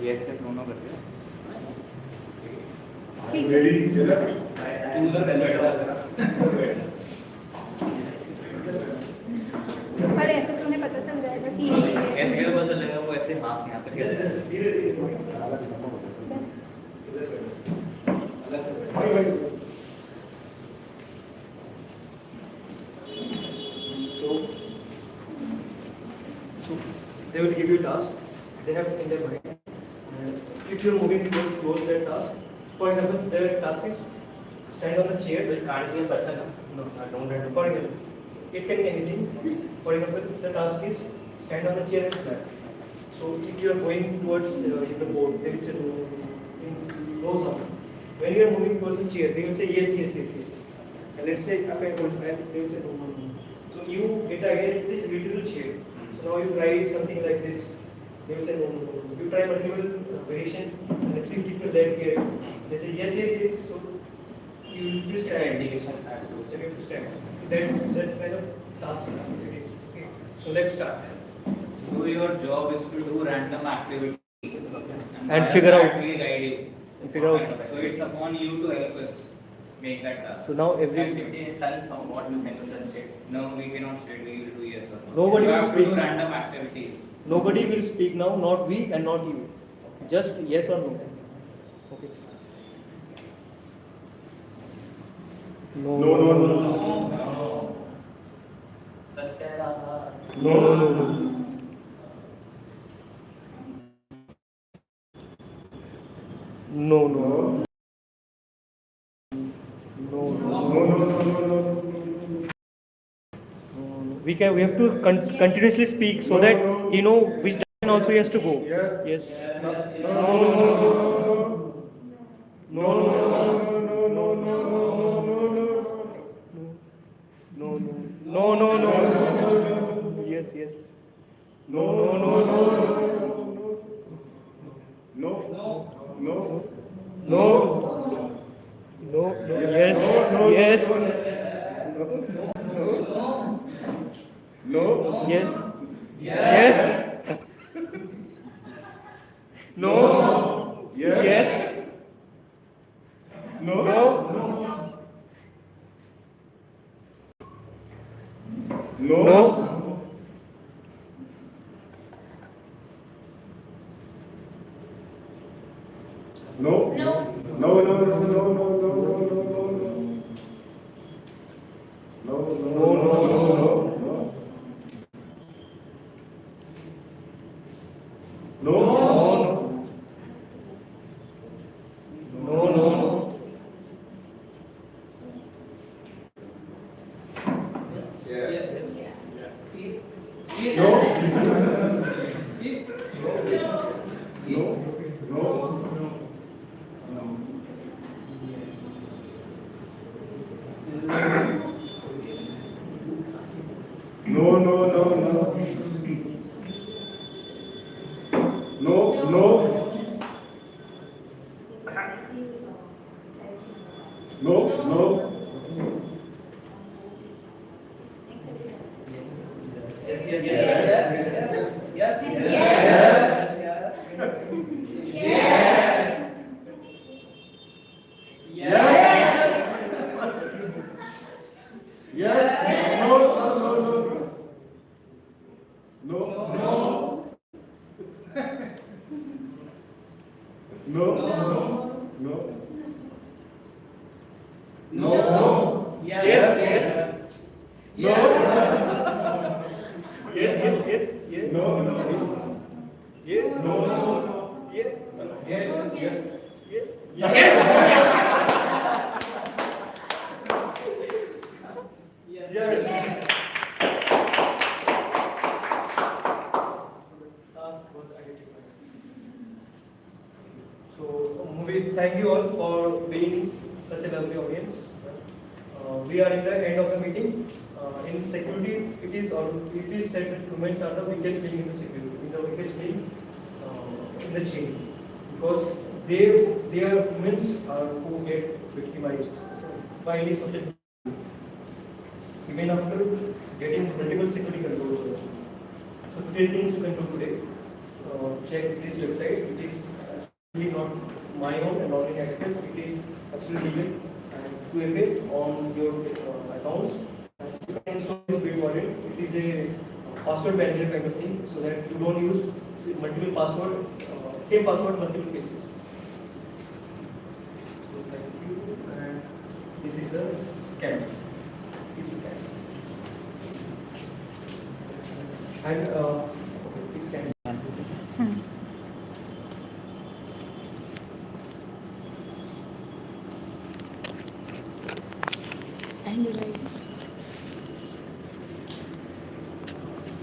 Yes, yes, दोनों करते हैं. ready? तू उधर बैठा. पर ऐसे तुम्हें पता चल जाएगा कि ये ऐसे कैसे पता चलेगा? वो ऐसे हाथ यहाँ तक धीरे धीरे. So they will give you a task. They have in their mind. If you are moving towards that task, for example, the task is stand on the chair. So it can't be a person. No, I don't have to. For example, it can be anything. For example, the task is stand on the chair and clap. So if you are going towards the board, they will say no sound. When you are moving towards the chair, they will say yes, yes, yes, yes. And let's say if I go, they will say no, no, no. So you get again this beautiful chair. So now you try something like this. They will say no, no, no. You try multiple variation. Let's see if people there here. They say yes, yes, yes. So you will stand. Indication. So you have to stand. That's kind of task it is. Okay. So let's start. So your job is to do random activity And figure out. We guide you. And figure out. So it's upon you to help us make that task. So now every Activity is done somewhat, you can just state. No, we cannot state. We will do yes or no. Nobody you will have to speak. do random activities. Nobody will speak now, not we and not you. Just yes or no. Okay. No, No, no, no, no. Such kind of No, no, no, no. No, no. No, no. No, no, no, no, no. We have to continuously speak so that he know which direction also he has to go. Yes. Yes. No, no, no, no, no, no, no, no, no, no, No, no, no. Yes, yes. no, no, no, no, no, no, No. No. Yes. Yes. no, Yes. Yes. No. yes, Yes. no, No. no, No. no, no, no, no, no, no, no, no, no, no, no, no, no, no, No, no. Yeah. no, no, no, no, no, no. No, no. No, no. Yes. Yes. Yes. No. No. No. No. Yes. Yes. No. Yes. No. Yeah. No. Yeah. Yes. Yes. So, thank you all for being such a lovely audience. We are in the end of the meeting. In security, it is said that humans are the weakest link in the security, the weakest link in the chain, because they are humans who get victimized by any social media, even after getting multiple security controls. So, three things you can do today. Check this website. It is actually not my own and not in access. It is absolutely legal and 2FA on your accounts. You can install this build model. It is a password manager kind of thing, so that you don't use multiple password, same password multiple places. So thank you, and this is the scan. It's scan. And